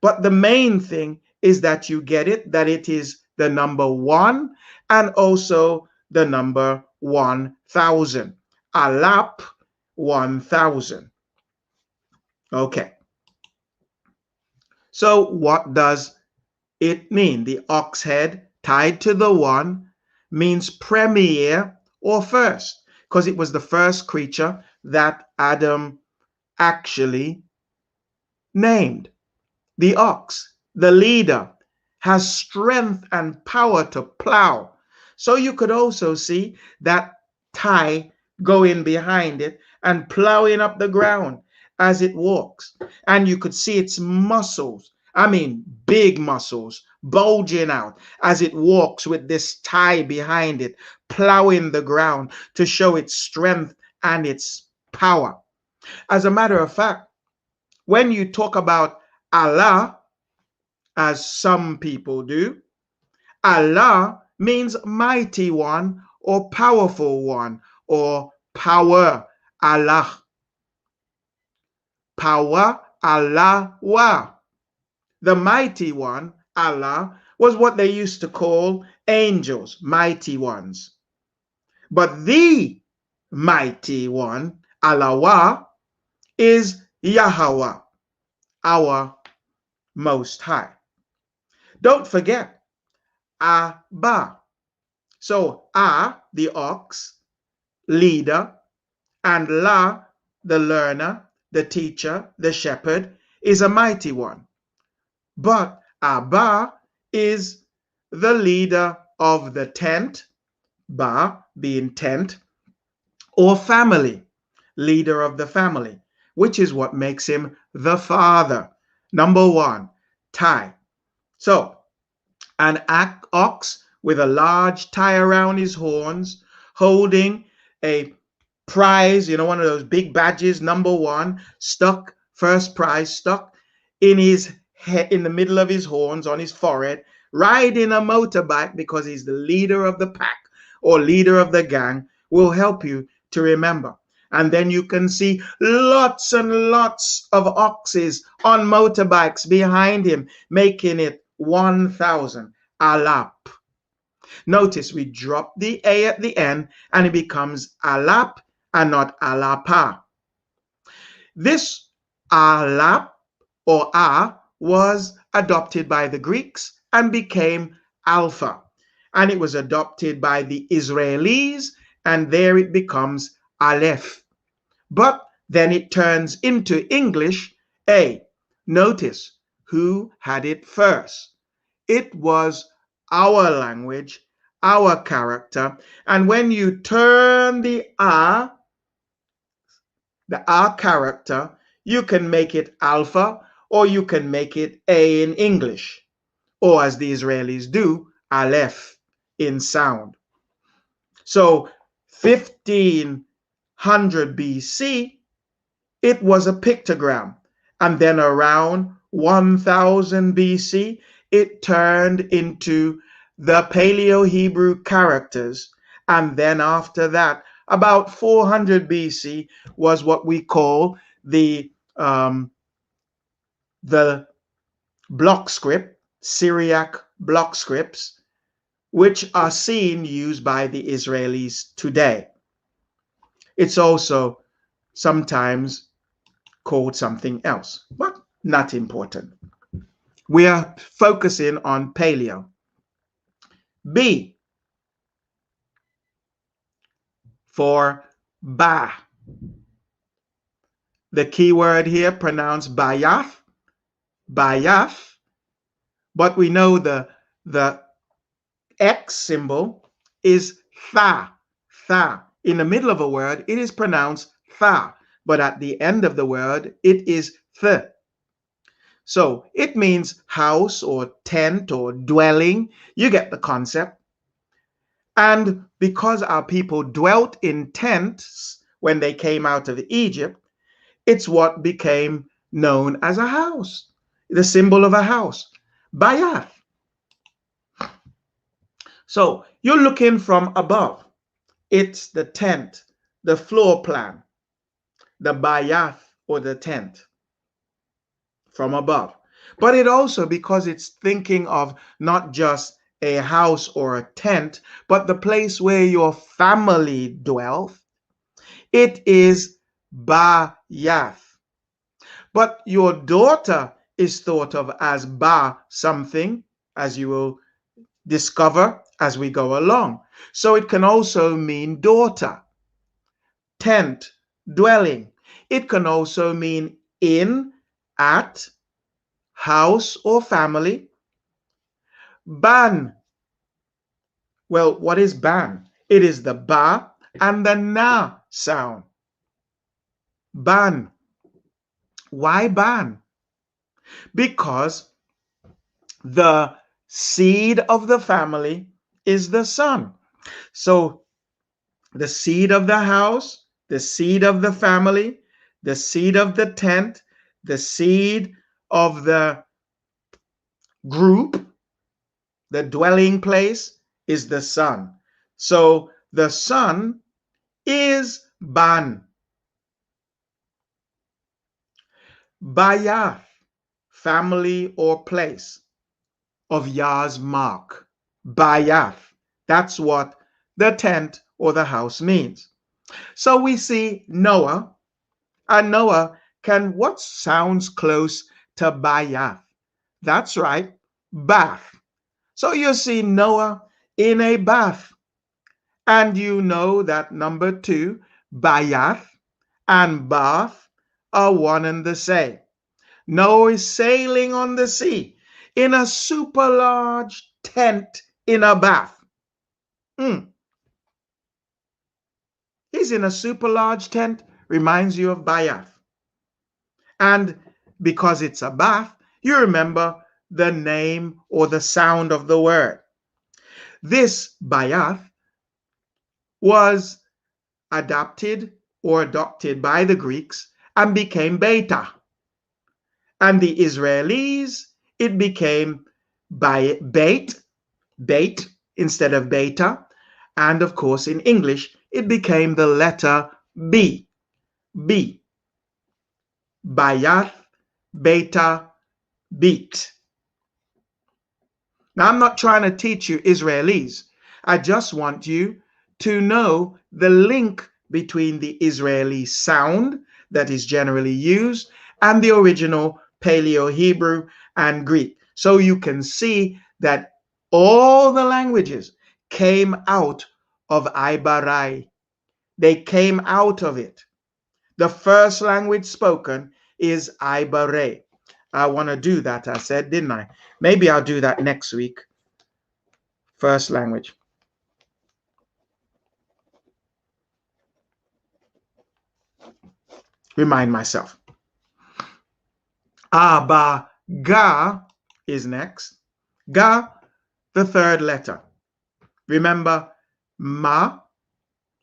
But the main thing is that you get it, that it is the number 1 and also the number 1,000. Alap, 1,000. Okay. So what does it mean? The ox head tied to the 1 means premier or first, because it was the first creature that Adam actually named. The ox, the leader, has strength and power to plow. So you could also see that tie going behind it and plowing up the ground as it walks. And you could see its muscles, I mean, big muscles, bulging out as it walks with this tie behind it, plowing the ground to show its strength and its power. As a matter of fact, when you talk about Allah, as some people do, Allah means mighty one or powerful one or power. Allah. Power, Allah, wa. The mighty one, Allah, was what they used to call angels, mighty ones. But the mighty one, Allah, wa, is Yahweh, our Most High. Don't forget, Abba. So, the ox, leader, and La, the learner, the teacher, the shepherd, is a mighty one. But Abba is the leader of the tent, Ba being tent, or family, leader of the family, which is what makes him the father. Number one, tie. So, an ox with a large tie around his horns, holding a prize, one of those big badges, number one, stuck, first prize, stuck in his head, in the middle of his horns, on his forehead, riding a motorbike because he's the leader of the pack or leader of the gang, will help you to remember. And then you can see lots and lots of oxes on motorbikes behind him, making it 1,000. Alap. Notice we drop the A at the end and it becomes Alap and not Alapa. This Alap or A was adopted by the Greeks and became Alpha. And it was adopted by the Israelis, and there it becomes Aleph. But then it turns into English A. Notice who had it first. It was our language, our character. And when you turn the A character, you can make it Alpha or you can make it A in English. Or as the Israelis do, Aleph in sound. So 1500 BC, it was a pictogram. And then around 1000 BC, it turned into the Paleo-Hebrew characters. And then after that, about 400 BC was what we call the block script, Syriac block scripts, which are seen used by the Israelis today. It's also sometimes called something else, but not important. We are focusing on Paleo. B for Ba. The key word here pronounced Bayath, Bayath, but we know the X symbol is Tha, Tha. In the middle of a word, it is pronounced Tha, but at the end of the word, it is Th. So it means house or tent or dwelling. You get the concept. And because our people dwelt in tents when they came out of Egypt, it's what became known as a house, the symbol of a house, Bayath. So you're looking from above. It's the tent, the floor plan, the Bayath or the tent from above. But it also, because it's thinking of not just a house or a tent, but the place where your family dwells, it is Bayath. But your daughter is thought of as Ba something, as you will discover as we go along. So it can also mean daughter, tent, dwelling. It can also mean in, at, house or family. Ban. Well, what is ban? It is the Ba and the Na sound. Ban. Why ban? Because the seed of the family is the son. So the seed of the house, the seed of the family, the seed of the tent, the seed of the group, the dwelling place is the son. So the son is ban. Bayath, family or place of Yah's mark. Bayath. That's what the tent or the house means. So we see Noah, and Noah can what sounds close to Bayath? That's right, bath. So you see Noah in a bath, and you know that number two, Bayath and bath are one and the same. Noah is sailing on the sea in a super large tent in a bath. He's in a super large tent, reminds you of Bayath. And because it's a bath, you remember the name or the sound of the word. This Bayath was adapted or adopted by the Greeks and became Beta. And the Israelis, it became bait instead of beta. And of course, in English, it became the letter B. B. Bayath, beta, beat. Now, I'm not trying to teach you Israelis. I just want you to know the link between the Israeli sound that is generally used and the original Paleo-Hebrew and Greek. So you can see that all the languages came out of Ibarai. They came out of it. The first language spoken is Ibarai. I want to do that, I said, didn't I? Maybe I'll do that next week. First language. Remind myself. Aba, ga is next. Ga, the third letter. Remember, ma.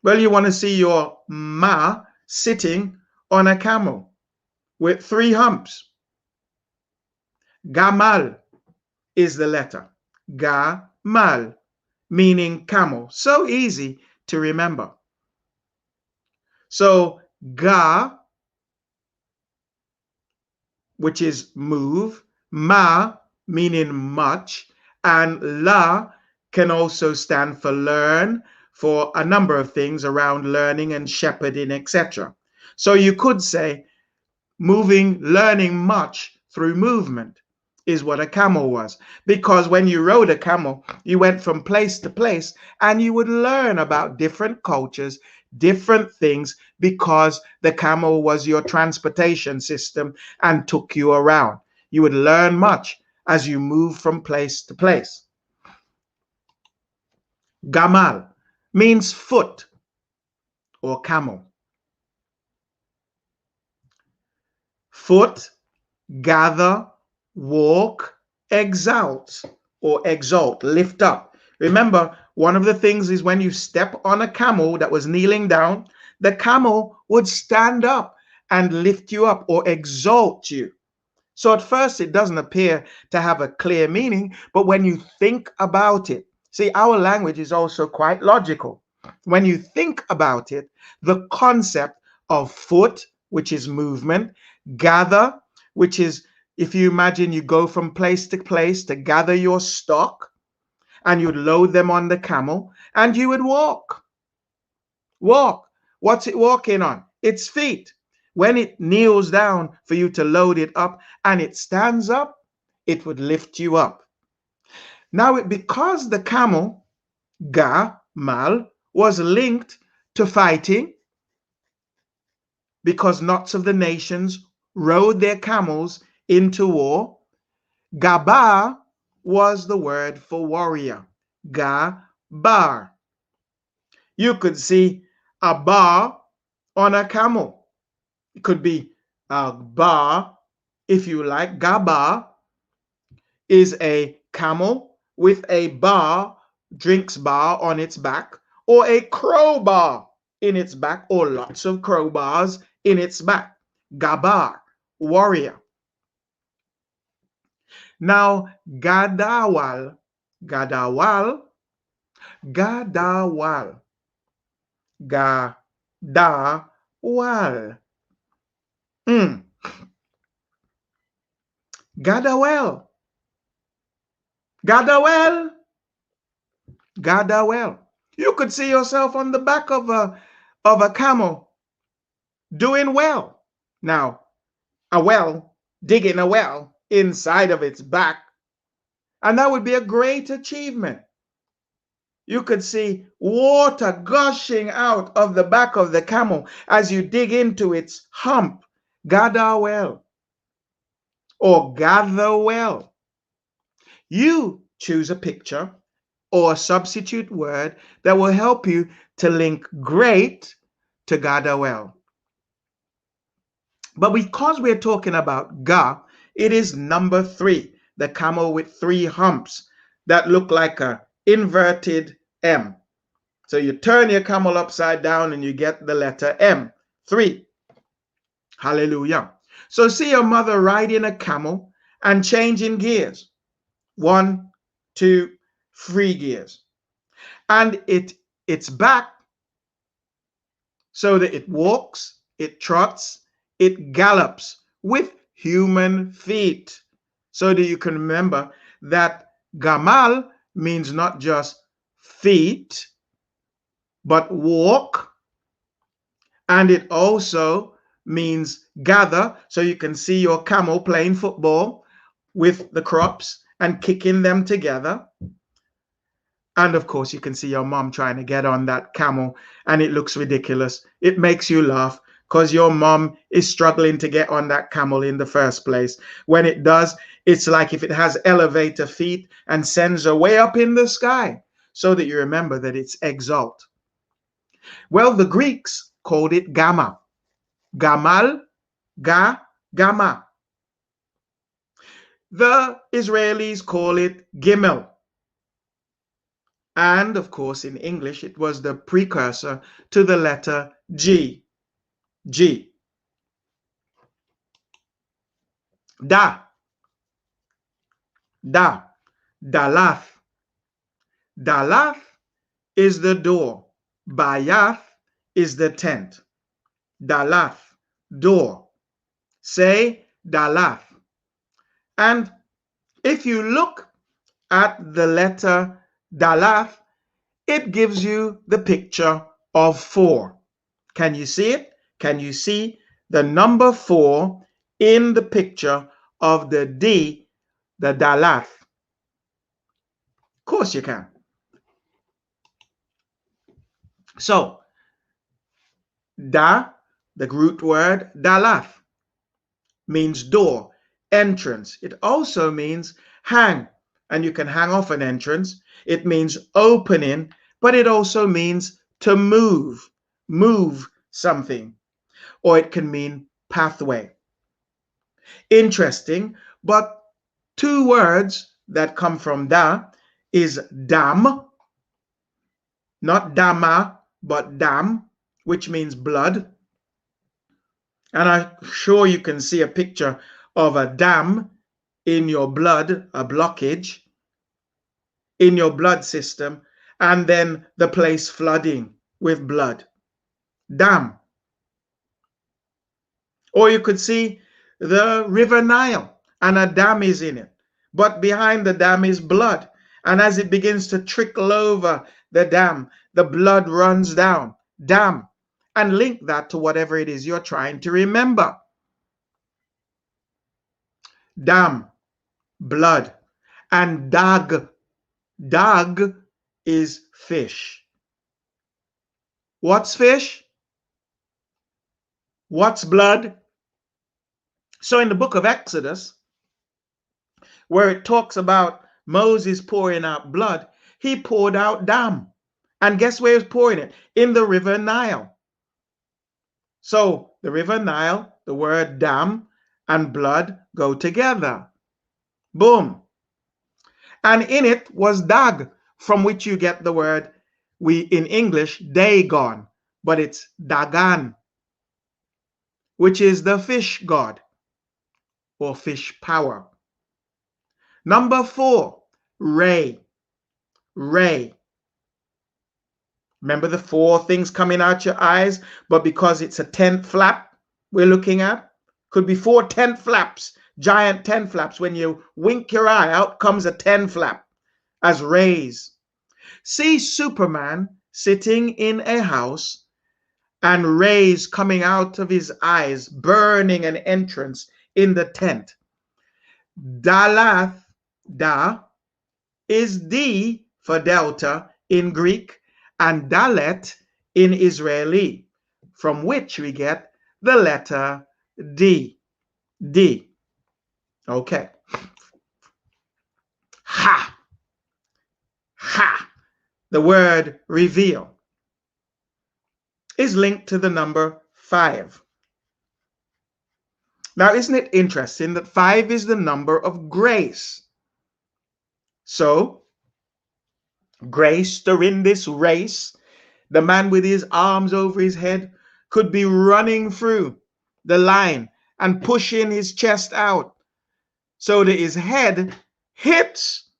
Well, you want to see your ma sitting on a camel with 3 humps. Gamal is the letter. Gamal, meaning camel. So easy to remember. So ga, which is move, ma, meaning much, and la can also stand for learn, for a number of things around learning and shepherding, etc. So you could say moving, learning much through movement is what a camel was. Because when you rode a camel, you went from place to place and you would learn about different cultures, different things, because the camel was your transportation system and took you around. You would learn much as you move from place to place. Gamal means foot or camel. Foot, gather, walk, exalt or exalt, lift up. Remember, one of the things is when you step on a camel that was kneeling down, the camel would stand up and lift you up or exalt you. So at first it doesn't appear to have a clear meaning, but when you think about it, see, our language is also quite logical. When you think about it, the concept of foot, which is movement, gather, which is, if you imagine you go from place to gather your stock, and you'd load them on the camel, and you would walk. Walk. What's it walking on? Its feet. When it kneels down for you to load it up and it stands up, it would lift you up. Now, because the camel, Mal, was linked to fighting, because lots of the nations rode their camels into war, Gabar was the word for warrior. Gabar. You could see a bar on a camel. It could be a bar, if you like. Gaba is a camel with a bar, drinks bar on its back, or a crowbar in its back, or lots of crowbars in its back. Gabar, warrior. Now, gadawal, gadawal, gadawal, gadawal. Mm. Gadawel, gadawel, gadawel. You could see yourself on the back of a camel doing well. Now, a well, digging a well inside of its back, and that would be a great achievement. You could see water gushing out of the back of the camel as you dig into its hump. Gather well or gather well. You choose a picture or a substitute word that will help you to link great to gather well. But because we're talking about Ga, it is number 3, the camel with 3 humps that look like a inverted M. So you turn your camel upside down and you get the letter M. 3. Hallelujah. So see your mother riding a camel and changing gears. 1, 2, 3 gears. And it's back so that it walks, it trots, it gallops with human feet. So that you can remember that gamal means not just feet, but walk. And it also means gather. So you can see your camel playing football with the crops and kicking them together. And of course, you can see your mom trying to get on that camel, and it looks ridiculous. It makes you laugh because your mom is struggling to get on that camel in the first place. When it does, it's like if it has elevator feet and sends her way up in the sky, so that you remember that it's exalt. Well, the Greeks called it gamma. Gamal, gamma. The Israelis call it gimel. And of course, in English, it was the precursor to the letter G. G. Da. Da. Dalath. Dalath is the door. Bayath is the tent. Dalath, door. Say Dalath. And if you look at the letter Dalath, it gives you the picture of 4. Can you see it? Can you see the number 4 in the picture of the D, the Dalath? Of course you can. So, Da, the root word Dalath, means door, entrance. It also means hang, and you can hang off an entrance. It means opening, but it also means to move something, or it can mean pathway. Interesting, but 2 words that come from Da is dam, not dama, but dam, which means blood. And I'm sure you can see a picture of a dam in your blood, a blockage in your blood system, and then the place flooding with blood. Dam. Or you could see the river Nile, and a dam is in it. But behind the dam is blood. And as it begins to trickle over the dam, the blood runs down. Dam. And link that to whatever it is you're trying to remember. Dam, blood. And dag. Dag is fish. What's fish? What's blood? So in the book of Exodus, where it talks about Moses pouring out blood, he poured out dam. And guess where he was pouring it? In the river Nile. So the river Nile, the word dam and blood go together. Boom. And in it was dag, from which you get the word, we in English, Dagon, but it's Dagan, which is the fish god or fish power. Number 4, Ray. Ray. Remember the 4 things coming out your eyes, but because it's a tent flap we're looking at, could be 4 tent flaps, giant tent flaps. When you wink your eye, out comes a tent flap as rays. See Superman sitting in a house and rays coming out of his eyes, burning an entrance in the tent. Dalath, da, is D for Delta in Greek, and Dalet in Israeli, from which we get the letter D. D. Okay. Ha. Ha. The word reveal is linked to the number 5. Now, isn't it interesting that 5 is the number of grace? So, grace during this race, the man with his arms over his head could be running through the line and pushing his chest out so that his head hits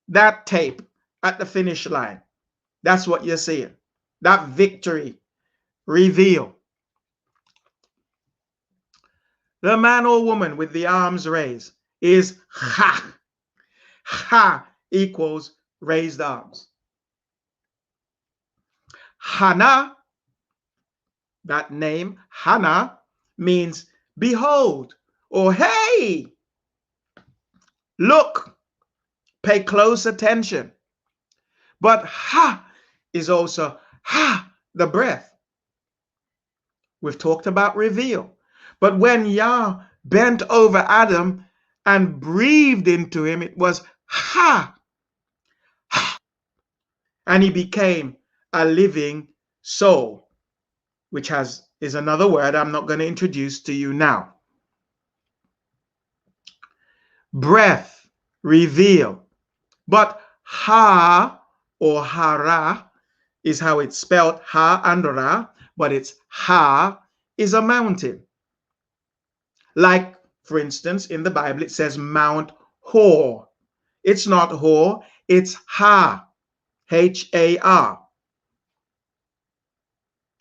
that tape at the finish line. That's what you're seeing. That victory reveal. The man or woman with the arms raised is ha. Ha equals raised arms. Hannah, that name, Hannah, means behold or hey, look, pay close attention. But ha is also ha, the breath. We've talked about reveal. But when Yah bent over Adam and breathed into him, it was ha, ha, and he became a living soul, which is another word I'm not going to introduce to you now. Breath, reveal. But ha or hara is how it's spelled, ha and ra, but it's ha is a mountain. Like, for instance, in the Bible, it says Mount Hor. It's not Hor, it's Ha, H-A-R.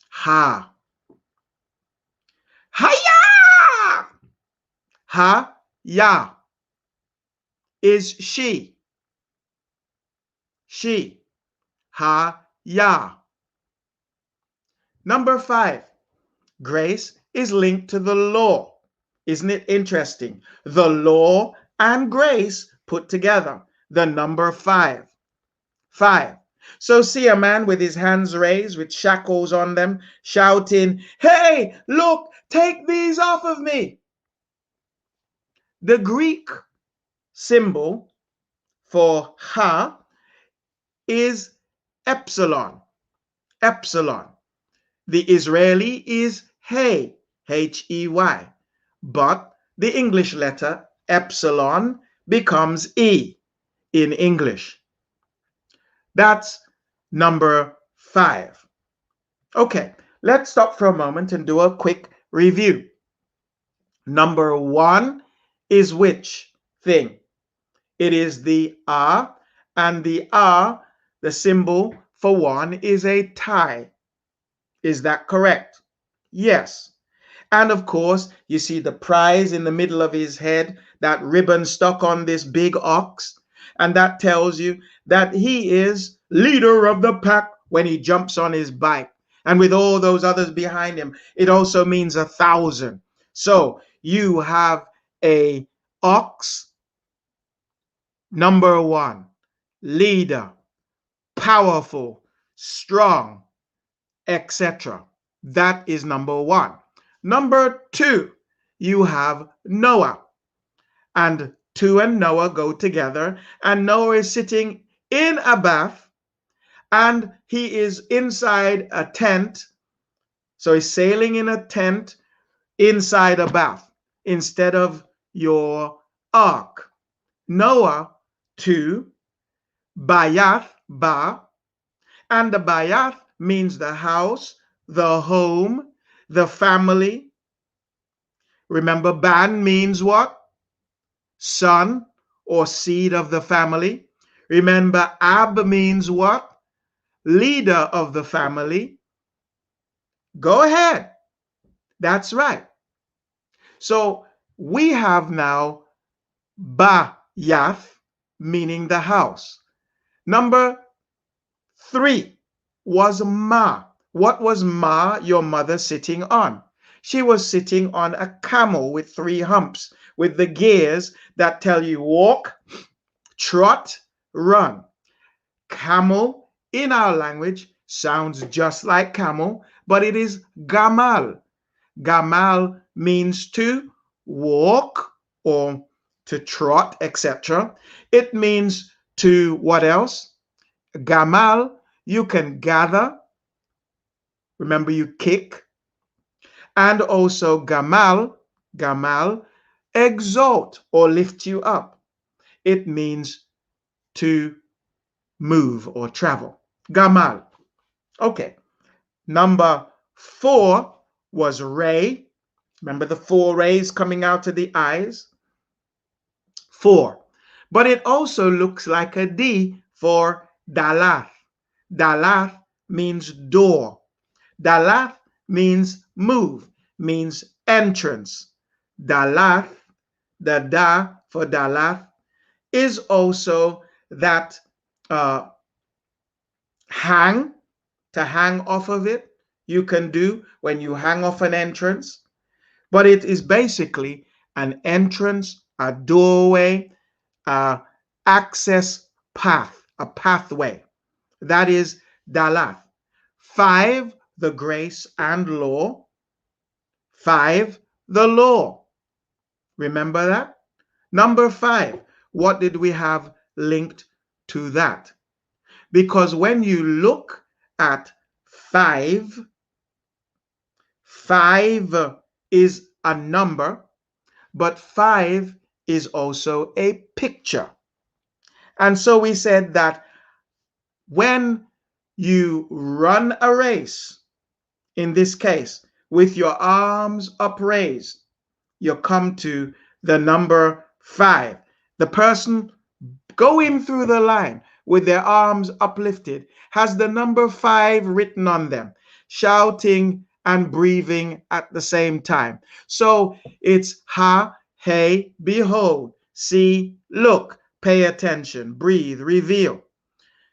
Ha. Ha-ya! Ha-ya is she. She. Ha-ya. Number 5, grace is linked to the law. Isn't it interesting? The law and grace put together, the number 5. 5. So see a man with his hands raised with shackles on them, shouting, hey, look, take these off of me. The Greek symbol for ha is epsilon. Epsilon. The Israeli is hey, H-E-Y. But the English letter epsilon becomes E in English. That's number 5. Okay, let's stop for a moment and do a quick review. Number 1 is which thing? It is the A, and the A, the symbol for 1 is a tie. Is that correct? Yes. And of course, you see the prize in the middle of his head, that ribbon stuck on this big ox. And that tells you that he is leader of the pack when he jumps on his bike. And with all those others behind him, it also means 1,000. So you have a ox, number 1, leader, powerful, strong, etc. That is number 1. Number 2, you have Noah. And 2 and Noah go together, and Noah is sitting in a bath, and he is inside a tent So he's sailing in a tent inside a bath instead of your ark. Noah, 2, Bayath, Ba, and the Bayath means the house, the home, the family. Remember, Ban means what? Son or seed of the family. Remember, Ab means what? Leader of the family. Go ahead. That's right. So we have now Bayath, meaning the house. Number 3 was Ma. What was Ma, your mother, sitting on? She was sitting on a camel with 3 humps, with the gears that tell you walk, trot, run. Camel in our language sounds just like camel, but it is gamal. Gamal means to walk or to trot, etc. It means to what else? Gamal, you can gather. Remember, you kick. And also gamal, exalt or lift you up. It means to move or travel. Gamal. Okay. Number 4 was ray. Remember the 4 rays coming out of the eyes? 4. But it also looks like a D for Dalath. Dalath means door. Dalath means move, means entrance. Dalath, the Da for Dalath, is also that hang, to hang off of it. You can do when you hang off an entrance. But it is basically an entrance, a doorway, access path, a pathway. That is Dalath. 5, the grace and law. 5, the law. Remember that? Number 5, what did we have linked to that? Because when you look at 5, 5 is a number, but 5 is also a picture. And so we said that when you run a race, in this case, with your arms upraised, you come to the number 5. The person going through the line with their arms uplifted has the number 5 written on them, shouting and breathing at the same time. So it's ha, hey, behold, see, look, pay attention, breathe, reveal.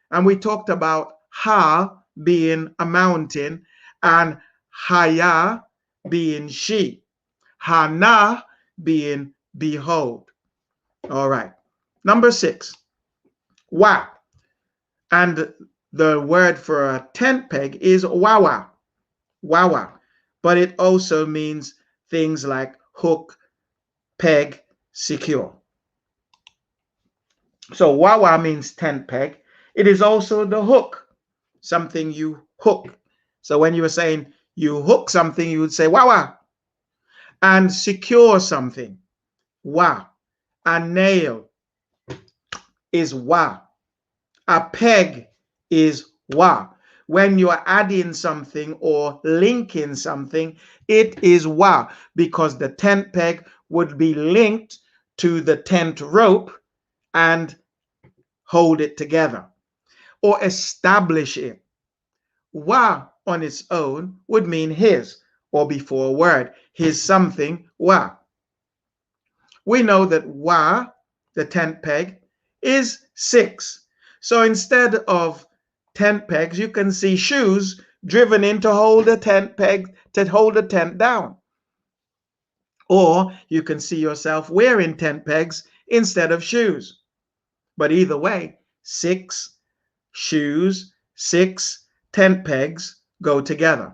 And we talked about ha being a mountain and haya being she, hana being behold. All right. Number 6, wa. And the word for a tent peg is wawa, wawa. But it also means things like hook, peg, secure. So wawa means tent peg. It is also the hook, something you hook. So when you were saying you hook something, you would say wawa. And secure something, wa. A nail is wa. A peg is wa. When you are adding something or linking something, it is wa, because the tent peg would be linked to the tent rope and hold it together or establish it. Wa on its own would mean his, or before a word, his something, wa. We know that wa, the tent peg, is 6. So instead of tent pegs, you can see shoes driven in to hold a tent peg, to hold a tent down. Or you can see yourself wearing tent pegs instead of shoes. But either way, 6 shoes, 6 tent pegs go together.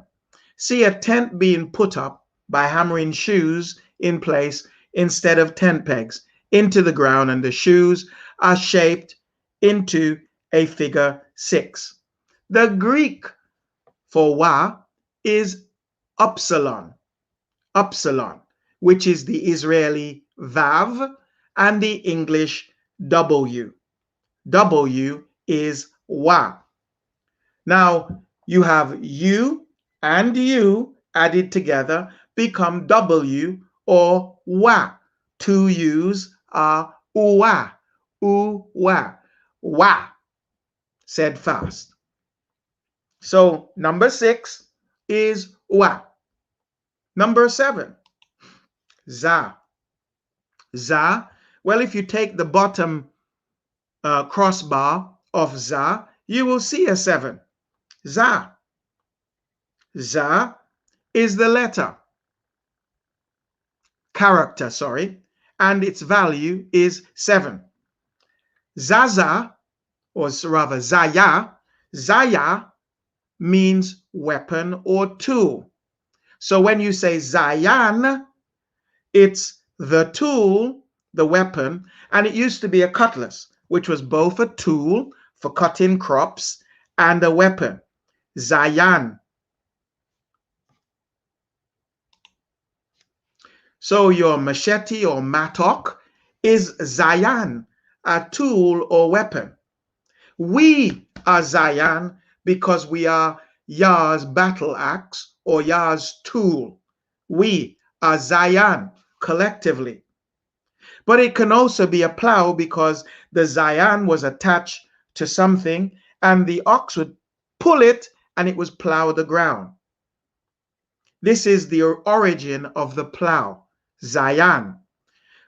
See a tent being put up by hammering shoes in place instead of tent pegs into the ground, and the shoes are shaped into a figure 6. The Greek for wa is upsilon, upsilon, which is the Israeli vav and the English W. W is wa. Now you have U and U added together become W or wa. Two U's are uwa, uwa, wa, said fast. So number 6 is wa. Number 7, za. Za, well, if you take the bottom crossbar of za, you will see a 7. Za. Za is the character, and its value is 7. Zaza, or rather zaya, zaya means weapon or tool. So when you say zayan, it's the tool, the weapon, and it used to be a cutlass, which was both a tool for cutting crops and a weapon. Zayan. So your machete or mattock is zayan, a tool or weapon. We are zayan because we are Yah's battle axe or Yah's tool. We are zayan collectively. But it can also be a plow because the zayan was attached to something and the ox would pull it and it was plow the ground. This is the origin of the plow, zayan,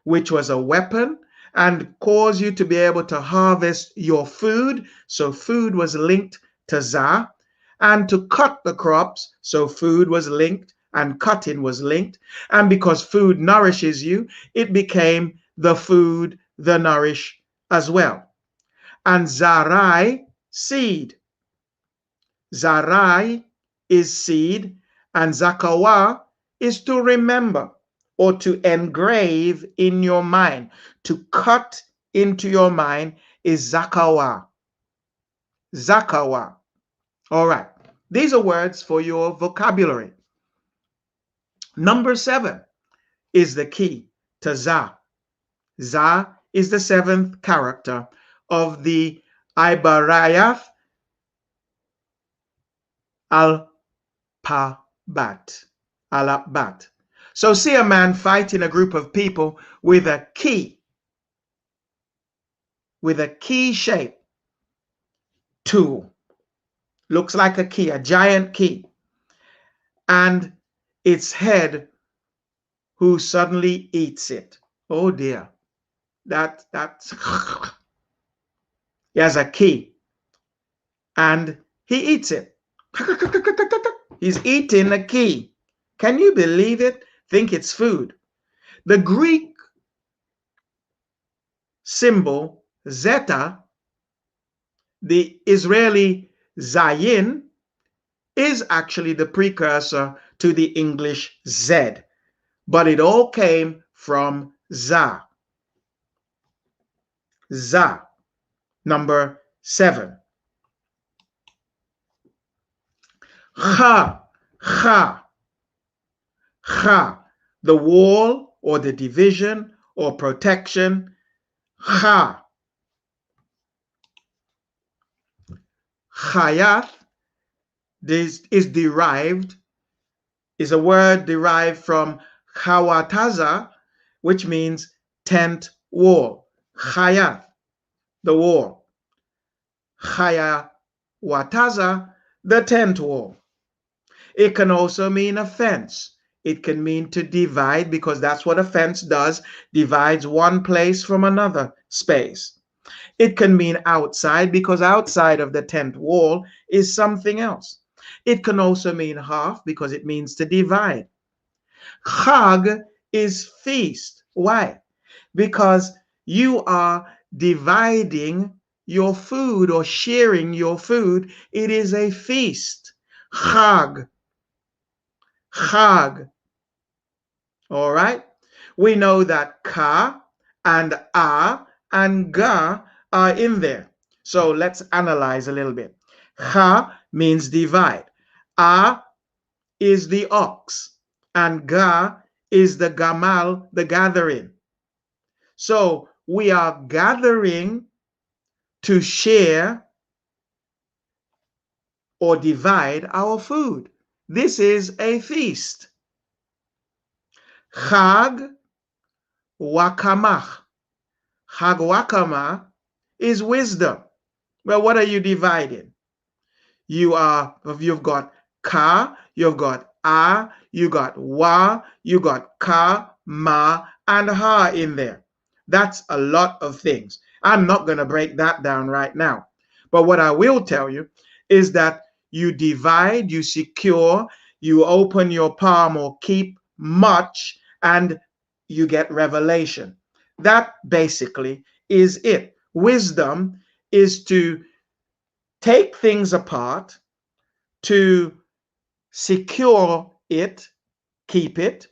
which was a weapon and caused you to be able to harvest your food. So food was linked to za, and to cut the crops. So food was linked and cutting was linked. And because food nourishes you, it became the food, the nourish as well. And zarai, seed. Zarai is seed, and zakawa is to remember or to engrave in your mind. To cut into your mind is zakawa. Zakawa. All right. These are words for your vocabulary. Number 7 is the key to za. Za is the 7th character of the Ibarayath Alap-bat. Alap-bat. So see a man fighting a group of people with a key shape tool. Looks like a key, a giant key. And its head who suddenly eats it. Oh dear. That's he has a key and he eats it. He's eating a key. Can you believe it? Think it's food. The Greek symbol zeta, the Israeli zayin, is actually the precursor to the English Z, but it all came from za. Za. Number 7. Ha. Ha. Ha. The wall or the division or protection. Ha. Chayath is a word derived from chawataza, which means tent wall. Chayath, the wall. Chayawataza, the tent wall. It can also mean a fence. It can mean to divide, because that's what a fence does, divides one place from another space. It can mean outside, because outside of the tent wall is something else. It can also mean half, because it means to divide. Chag is feast. Why? Because you are dividing your food or sharing your food. It is a feast. Chag. Chag. All right? We know that ka and a and ga are in there. So let's analyze a little bit. Cha means divide. A is the ox, and ga is the gamal, the gathering. So we are gathering to share or divide our food. This is a feast. Chag wakamach. Chag wakama is wisdom. Well, what are you dividing? You've got ka, you've got a, you got wa, you got ka, ma, and ha in there. That's a lot of things. I'm not going to break that down right now. But what I will tell you is that you divide, you secure, you open your palm or keep much, and you get revelation. That basically is it. Wisdom is to take things apart, to secure it, keep it,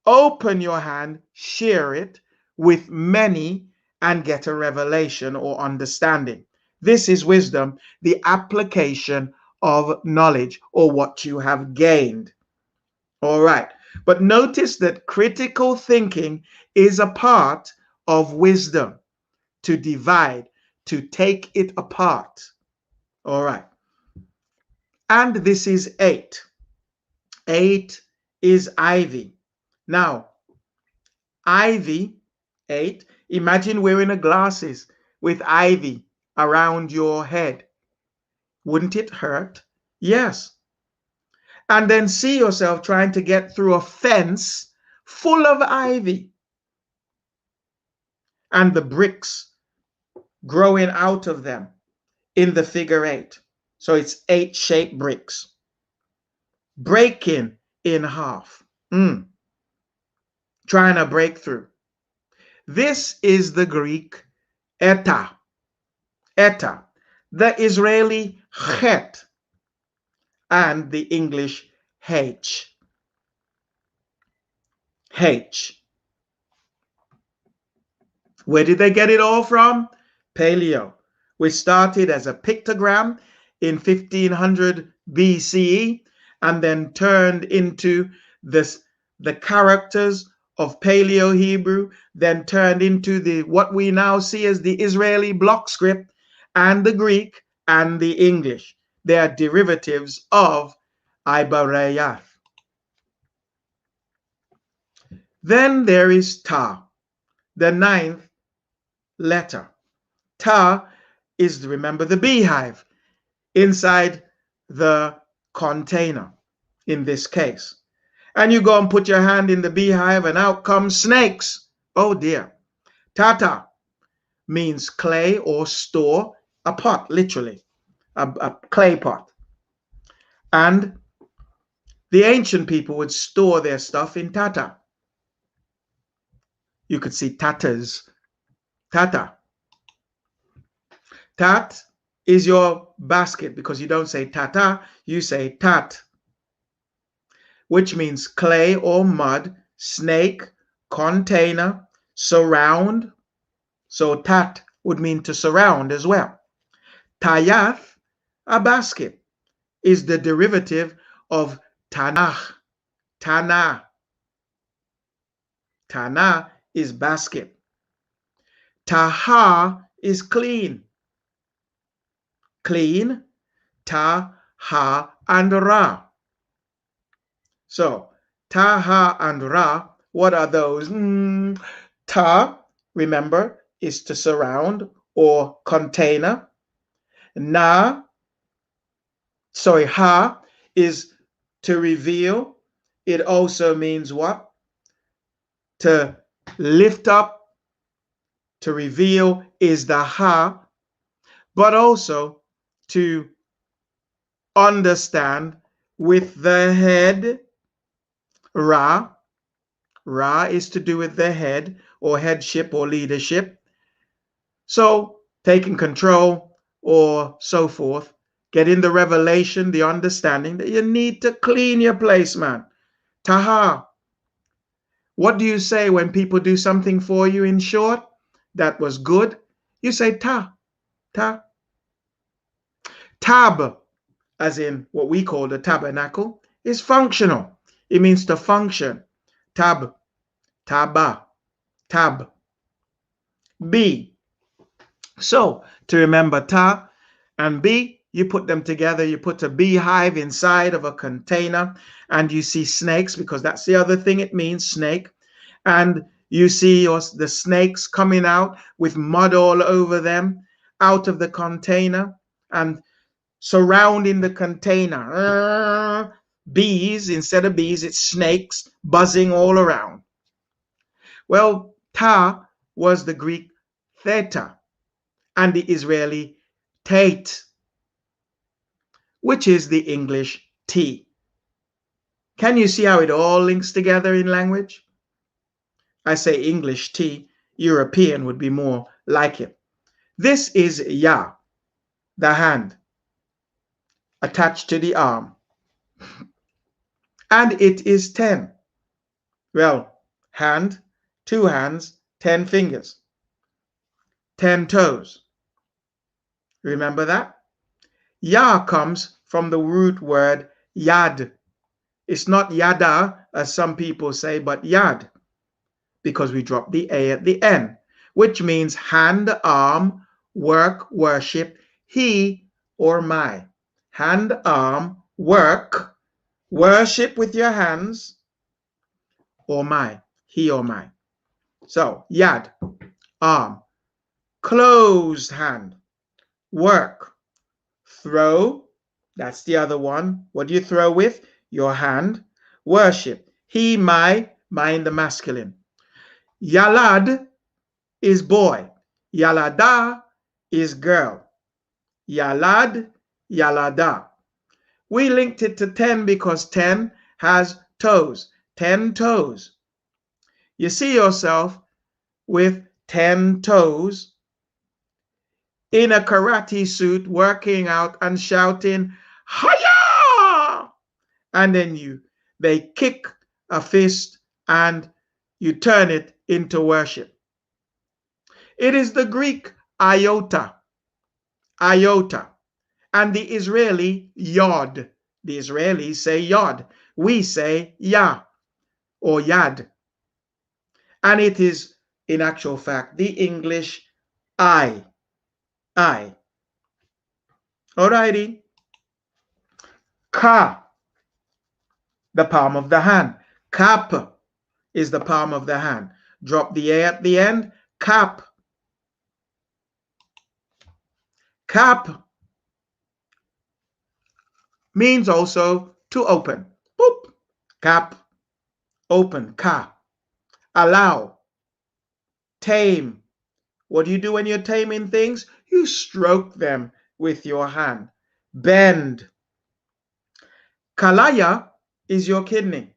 open your hand, share it with many, and get a revelation or understanding. This is wisdom, the application of knowledge or what you have gained. All right. But notice that critical thinking is a part of wisdom, to divide, to take it apart. All right. And this is 8. 8 is ivy. Now, ivy, 8, imagine wearing glasses with ivy around your head. Wouldn't it hurt? Yes. And then see yourself trying to get through a fence full of ivy and the bricks growing out of them in the figure 8. So it's 8-shaped bricks breaking in half. Trying to break through. This is the Greek eta. Eta. The Israeli chet. And the English H. H. Where did they get it all from? Paleo, which started as a pictogram in 1500 BCE and then turned into the characters of Paleo Hebrew, then turned into what we now see as the Israeli block script, and the Greek and the English. They are derivatives of Ibareyath. Then there is Ta, the 9th letter. Ta is, remember, the beehive inside the container in this case. And you go and put your hand in the beehive and out come snakes. Oh dear. Tata means clay or store, a pot, literally, a clay pot. And the ancient people would store their stuff in tata. You could see tatas. Tata. Tat is your basket, because you don't say tata, you say tat, which means clay or mud, snake, container, surround. So tat would mean to surround as well. Tayath, a basket, is the derivative of tanach. Tana. Tana is basket. Taha is clean. Clean, ta, ha, and ra. So, ta, ha, and ra, what are those? Ta, remember, is to surround or container. Ha is to reveal. It also means what? To lift up, to reveal is the ha, but also to understand with the head. Ra. Ra is to do with the head or headship or leadership. So taking control or so forth, getting the revelation, the understanding that you need to clean your place, man. Taha. What do you say when people do something for you in short that was good? You say ta. Tab, as in what we call the tabernacle, is functional. It means to function. Tab, taba, tab. B. So to remember ta and B, you put them together. You put a beehive inside of a container and you see snakes, because that's the other thing it means, snake. And you see the snakes coming out with mud all over them out of the container and surrounding the container. Bees, instead of bees, it's snakes buzzing all around. Well, ta was the Greek theta and the Israeli tate, which is the English T. Can you see how it all links together in language? I say English T, European would be more like it. This is Ya, the hand, attached to the arm. And it is 10. Well, hand, 2 hands, 10 fingers, 10 toes. Remember that? Ya comes from the root word yad. It's not yada, as some people say, but yad, because we drop the A at the end, which means hand, arm, work, worship, he or my. Hand, arm, work, worship with your hands, or my, he or my. So, yad, arm, closed hand, work, throw, that's the other one. What do you throw with? Your hand. Worship, he, my in the masculine. Yalad is boy. Yalada is girl. Yalad, yalada. We linked it to 10 because 10 has toes. 10 toes. You see yourself with 10 toes in a karate suit working out and shouting, "Hiya!" And then they kick a fist and you turn it into worship. It is the Greek iota, and the Israeli yod. The Israelis say yod. We say ya or yad. And it is, in actual fact, the English I. Alrighty. Ka, the palm of the hand. Kap is the palm of the hand. Drop the A at the end. Kap. Kap means also to open. Boop. Kap. Open. Ka. Allow. Tame. What do you do when you're taming things? You stroke them with your hand. Bend. Kalaya is your kidney.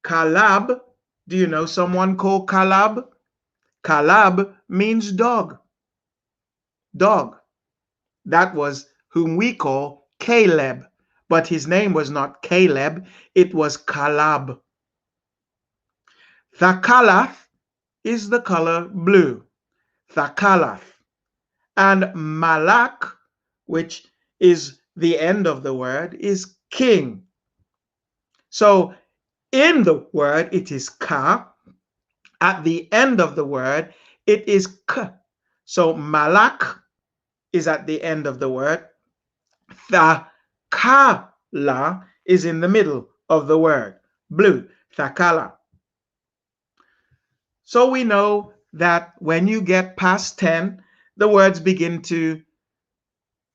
Kalab, do you know someone called Kalab? Kalab means dog. Dog. That was whom we call Caleb, but his name was not Caleb, it was Kalab. Thakalath is the color blue. Thakalath. And Malak, which is the end of the word, is king. So in the word, it is ka. At the end of the word, it is k. So Malak is at the end of the word. Thakala is in the middle of the word. Blue, thakala. So we know that when you get past 10, the words begin to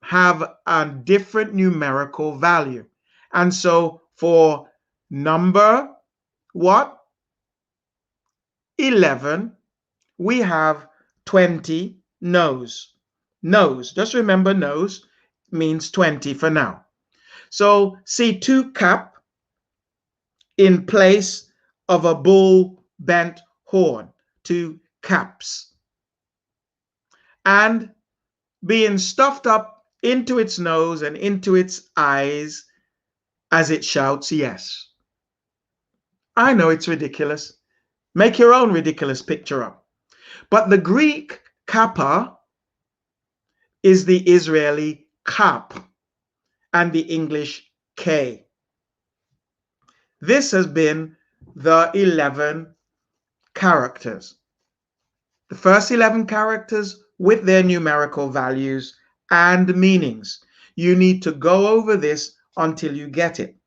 have a different numerical value. And so for number what? 11, we have 20 nose. Nose, just remember nose means 20 for now. So see 2 cap in place of a bull bent horn, 2 caps. And being stuffed up into its nose and into its eyes as it shouts yes. I know it's ridiculous. Make your own ridiculous picture up. But the Greek kappa is the Israeli kap and the English K. This has been the 11 characters. The first 11 characters with their numerical values and meanings. You need to go over this until you get it.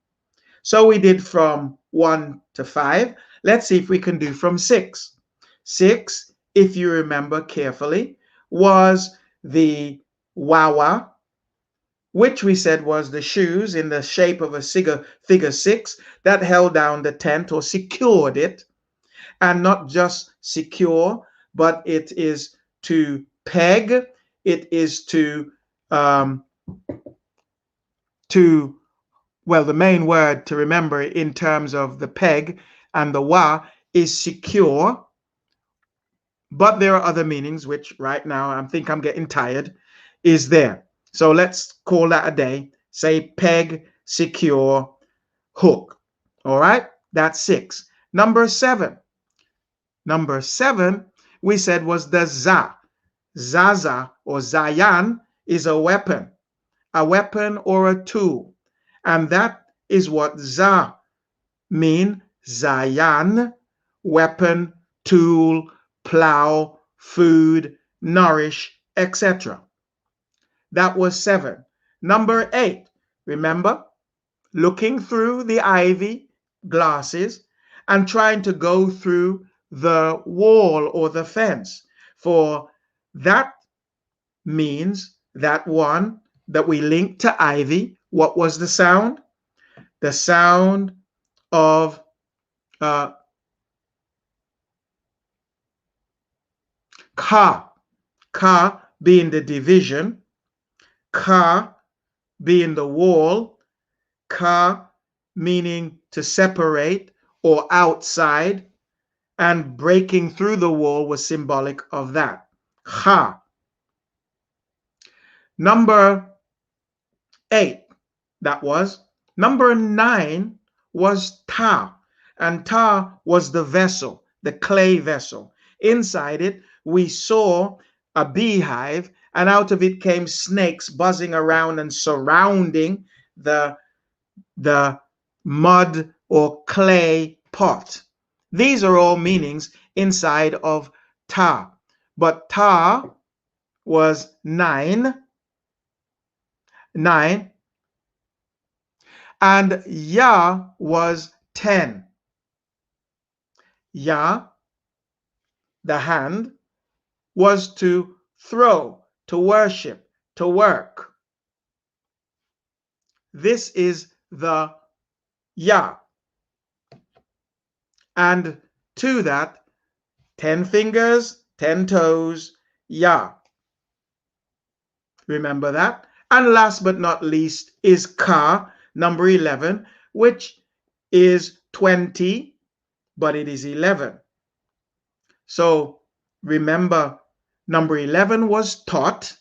So we did from 1 to 5. Let's see if we can do from 6. 6, if you remember carefully, was the wawa, which we said was the shoes in the shape of a figure 6 that held down the tent or secured it. And not just secure, but it is to peg, it is well, the main word to remember in terms of the peg and the wa is secure, but there are other meanings, which right now I think I'm getting tired, is there. So let's call that a day. Say peg, secure, hook. All right, that's 6. Number 7. Number 7, we said was the za. Zaza or zayan is a weapon or a tool. And that is what za mean. Zayan, weapon, tool, plow, food, nourish, etc. That was 7. Number 8, remember, looking through the ivy glasses and trying to go through the wall or the fence. For that means that one that we linked to ivy, what was the sound? The sound of ka. Ka being the division, ka being the wall, ka meaning to separate or outside, and breaking through the wall was symbolic of that. Ha. Number 8, that was. Number 9 was ta, and ta was the vessel, the clay vessel. Inside it, we saw a beehive, and out of it came snakes buzzing around and surrounding the mud or clay pot. These are all meanings inside of ta. But ta was 9, and ya was 10. Ya, the hand, was to throw, to worship, to work. This is the ya. And to that, 10 fingers, 10 toes, ya. Remember that? And last but not least is ka, number 11, which is 20, but it is 11. So remember, number 11 was tot,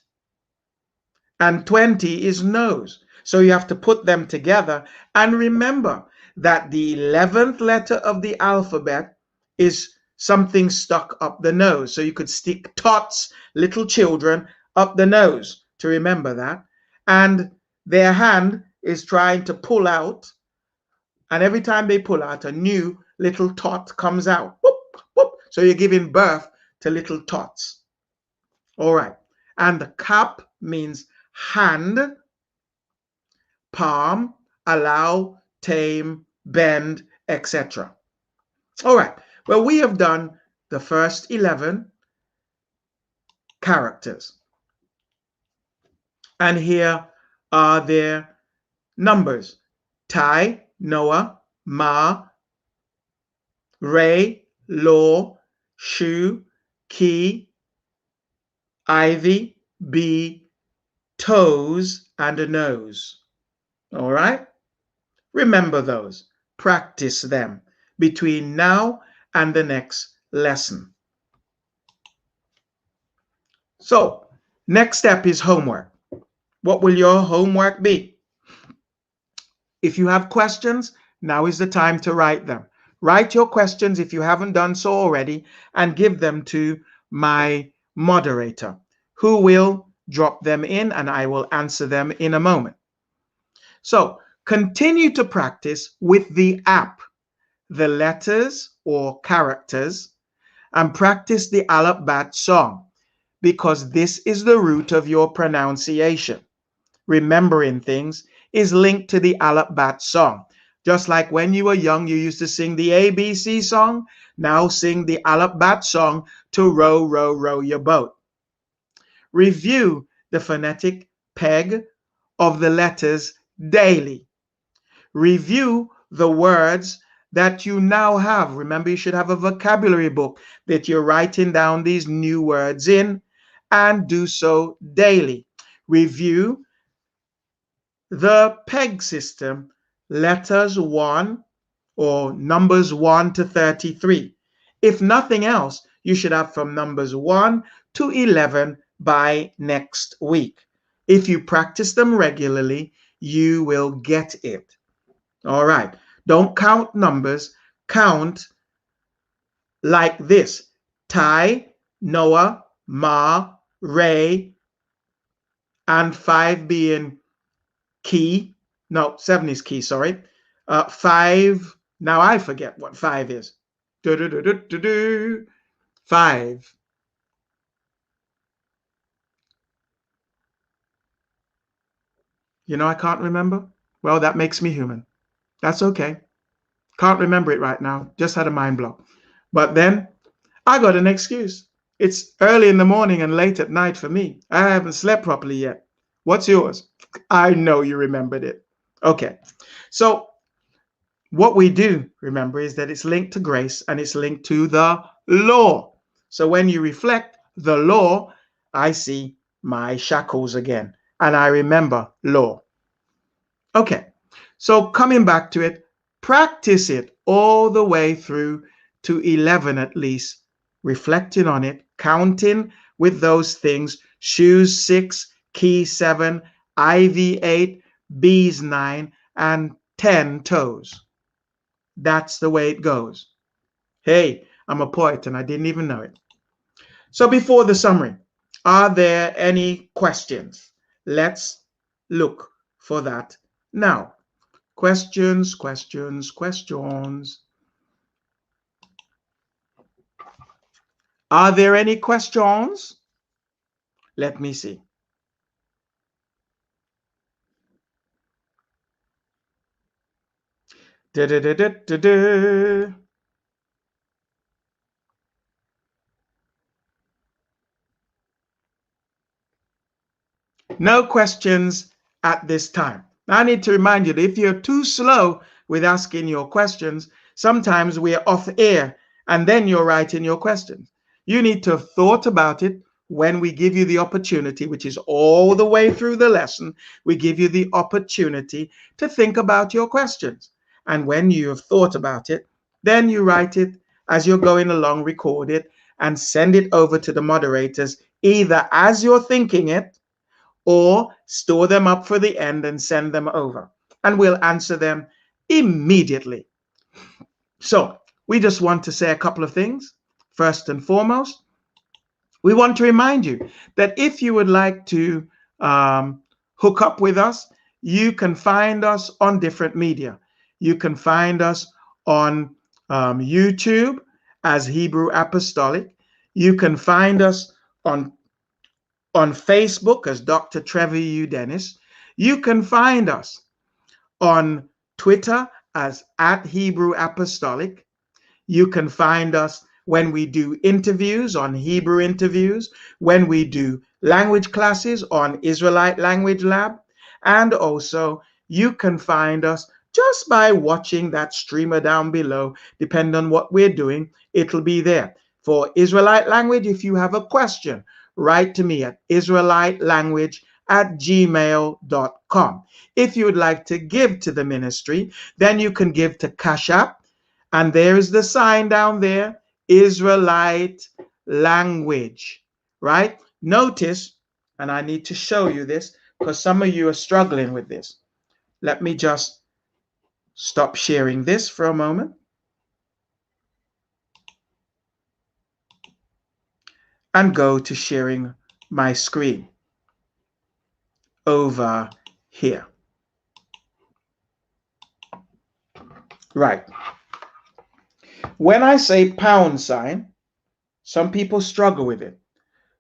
and 20 is nose. So you have to put them together. And remember that the 11th letter of the alphabet is something stuck up the nose. So you could stick tots, little children, up the nose to remember that. And their hand is trying to pull out. And every time they pull out, a new little tot comes out. Whoop, whoop. So you're giving birth to little tots. All right. And the kap means hand, palm, allow, tame, bend, etc. All right. Well, we have done the first 11 characters. And here are their numbers. Tai, Noah, Ma, Ray, Law, Shu, Ki, Ivy, Bee, Toes, and a nose. All right? Remember those. Practice them between now and the next lesson. So, next step is homework. What will your homework be? If you have questions, now is the time to write them. Write your questions if you haven't done so already and give them to my moderator, who will drop them in and I will answer them in a moment. So continue to practice with the app. the letters or characters and practice the Alap-bat song, because this is the root of your pronunciation. Remembering things is linked to the Alap-bat song. Just like when you were young, you used to sing the ABC song. Now sing the Alap-bat song to row, row, row your boat. Review the phonetic peg of the letters daily. Review the words that you now have. Remember, you should have a vocabulary book that you're writing down these new words in, and do so daily. Review the peg system, letters 1 or numbers 1 to 33. If nothing else, you should have from numbers 1 to 11 by next week. If you practice them regularly, you will get it. All right. Don't count numbers. Count like this: Tai, Noah, Ma, Ray, and 5 being key. No, 7 is key, sorry. 5, now I forget what 5 is. 5. You know, I can't remember. Well, that makes me human. That's okay. Can't remember it right now. Just had a mind block. But then I got an excuse. It's early in the morning and late at night for me. I haven't slept properly yet. What's yours? I know you remembered it. Okay. So what we do, remember, is that it's linked to grace and it's linked to the law. So when you reflect the law, I see my shackles again. And I remember law. Okay. So coming back to it, practice it all the way through to 11 at least, reflecting on it, counting with those things: shoes 6, key 7, IV 8, bees 9, and 10 toes. That's the way it goes. Hey, I'm a poet and I didn't even know it. So before the summary, are there any questions? Let's look for that now. Questions, questions, questions. Are there any questions? Let me see. Da, da, da, da, da, da. No questions at this time. I need to remind you that if you're too slow with asking your questions, sometimes we're off air and then you're writing your questions. You need to have thought about it when we give you the opportunity, which is all the way through the lesson. We give you the opportunity to think about your questions. And when you have thought about it, then you write it as you're going along, record it, and send it over to the moderators, either as you're thinking it, or store them up for the end and send them over, and we'll answer them immediately. So we just want to say a couple of things. First and foremost, we want to remind you that if you would like to hook up with us, you can find us on different media. You can find us on YouTube as Hebrew Apostolic. You can find us on Facebook as Dr. Trevor U. Dennis. You can find us on Twitter as @Hebrew Apostolic. You can find us when we do interviews on Hebrew Interviews, when we do language classes on Israelite Language Lab, and also you can find us just by watching that streamer down below. Depending on what we're doing, it'll be there. For Israelite language, if you have a question, write to me at israelitelanguage@gmail.com. If you would like to give to the ministry, then you can give to Cash App, and there is the sign down there, Israelite language, right? Notice, and I need to show you this because some of you are struggling with this. Let me just stop sharing this for a moment. And go to sharing my screen over here. Right. When I say pound sign, some people struggle with it,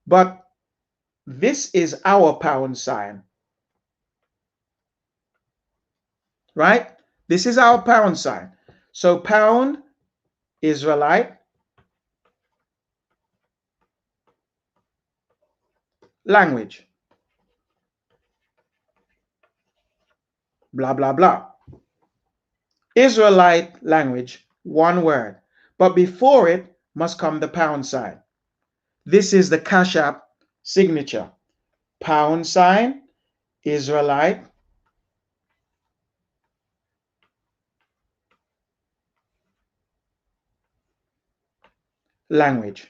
but this is our pound sign, right? This is our pound sign. So pound, Israelite, language, blah, blah, blah. Israelite language, one word. But before it must come the pound sign. This is the Cash App signature. Pound sign, Israelite, language.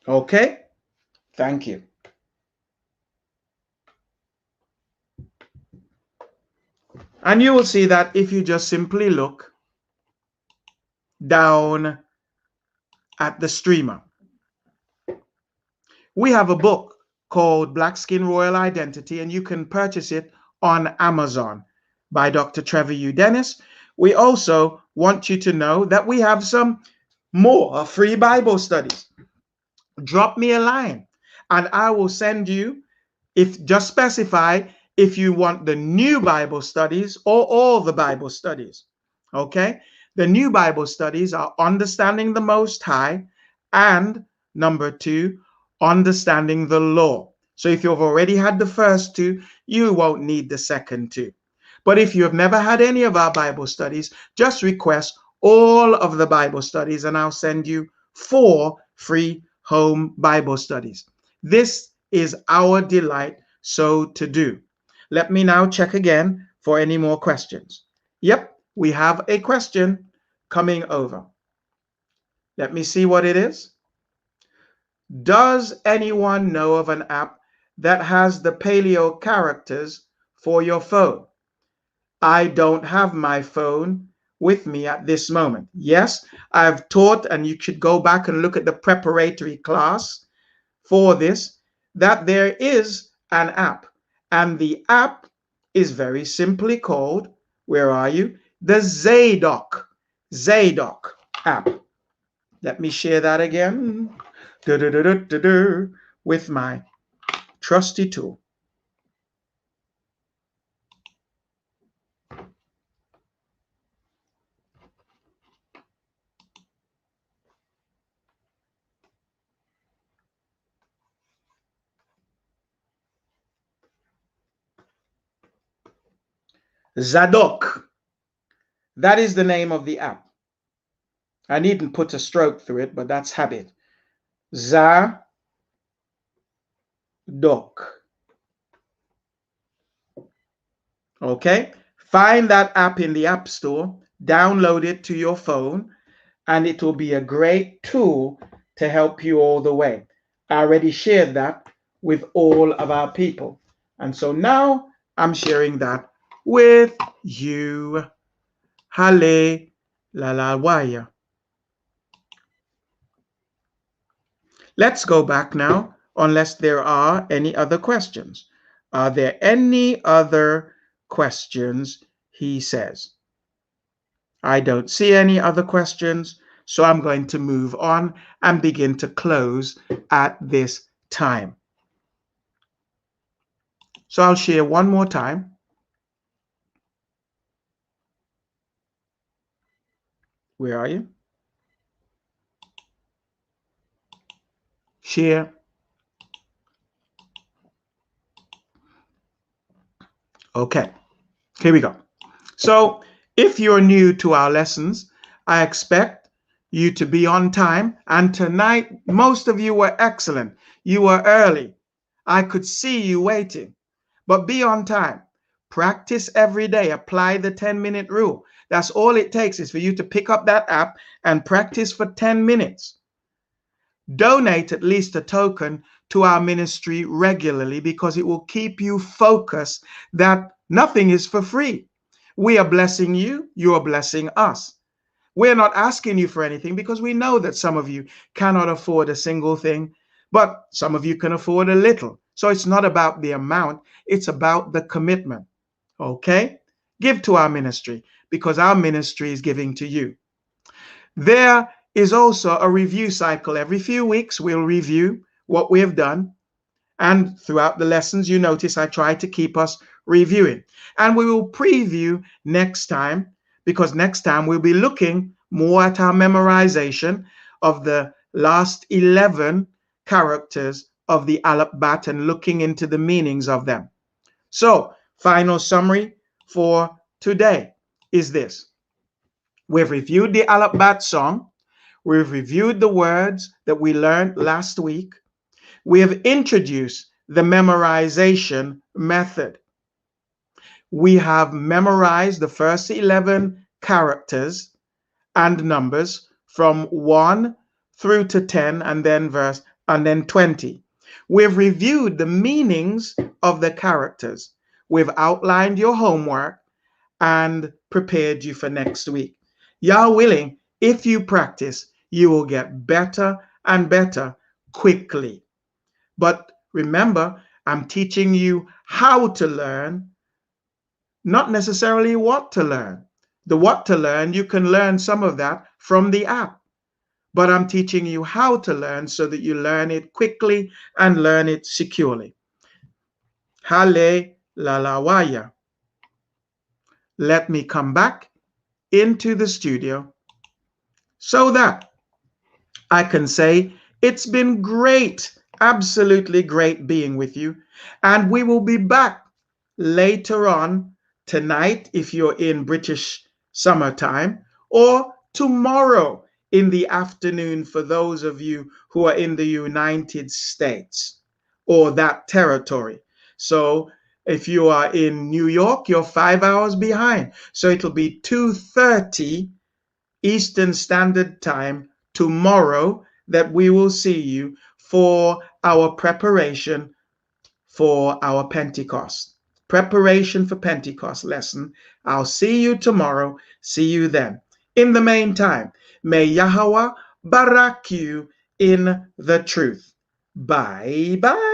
Okay? Thank you. And you will see that if you just simply look down at the streamer, we have a book called Black Skin Royal Identity, and you can purchase it on Amazon by Dr. Trevor U. Dennis. We also want you to know that we have some more free Bible studies. Drop me a line and I will send you, if just specify if you want the new Bible studies or all the Bible studies. Okay? The new Bible studies are Understanding the Most High and number 2, Understanding the Law. So if you've already had the first two, you won't need the second two. But if you have never had any of our Bible studies, just request all of the Bible studies and I'll send you 4 free home Bible studies. This is our delight so to do. Let me now check again for any more questions. Yep, we have a question coming over. Let me see what it is. Does anyone know of an app that has the paleo characters for your phone? I don't have my phone with me at this moment. Yes, I've taught, and you should go back and look at the preparatory class for this, that there is an app. And the app is very simply called, where are you? The Zadok app. Let me share that again with my trusty tool. Zadok. That is the name of the app. I needn't put a stroke through it, but that's habit. Zadok. Okay? Find that app in the App Store, download it to your phone, and it will be a great tool to help you all the way. I already shared that with all of our people. And so now I'm sharing that with you. Hale la la waya. Let's go back now, unless there are any other questions. Are there any other questions? He says. I don't see any other questions, so I'm going to move on and begin to close at this time. So I'll share one more time. Where are you? Share. Okay, here we go. So if you're new to our lessons, I expect you to be on time. And tonight, most of you were excellent. You were early. I could see you waiting. But be on time. Practice every day. Apply the 10-minute rule. That's all it takes is for you to pick up that app and practice for 10 minutes. Donate at least a token to our ministry regularly because it will keep you focused that nothing is for free. We are blessing you. You are blessing us. We're not asking you for anything because we know that some of you cannot afford a single thing, but some of you can afford a little. So it's not about the amount. It's about the commitment. Okay? Give to our ministry because our ministry is giving to you. There is also a review cycle. Every few weeks, we'll review what we have done. And throughout the lessons, you notice I try to keep us reviewing. And we will preview next time, because next time we'll be looking more at our memorization of the last 11 characters of the Alap-bat and looking into the meanings of them. So, final summary for today is this. We've reviewed the Alap-bat song. We've reviewed the words that we learned last week. We have introduced the memorization method. We have memorized the first 11 characters and numbers from 1 through to 10 and then 20. We've reviewed the meanings of the characters. We've outlined your homework and prepared you for next week. Yah willing, if you practice, you will get better and better quickly. But remember, I'm teaching you how to learn, not necessarily what to learn. The what to learn, you can learn some of that from the app. But I'm teaching you how to learn so that you learn it quickly and learn it securely. Hallelujah. Let me come back into the studio so that I can say it's been great, absolutely great being with you. And we will be back later on tonight if you're in British summertime, or tomorrow in the afternoon for those of you who are in the United States or that territory. So if you are in New York, you're 5 hours behind. So it'll be 2:30 Eastern Standard Time tomorrow that we will see you for our preparation for our Pentecost. Preparation for Pentecost lesson. I'll see you tomorrow. See you then. In the meantime, may Yahweh barak you in the truth. Bye bye.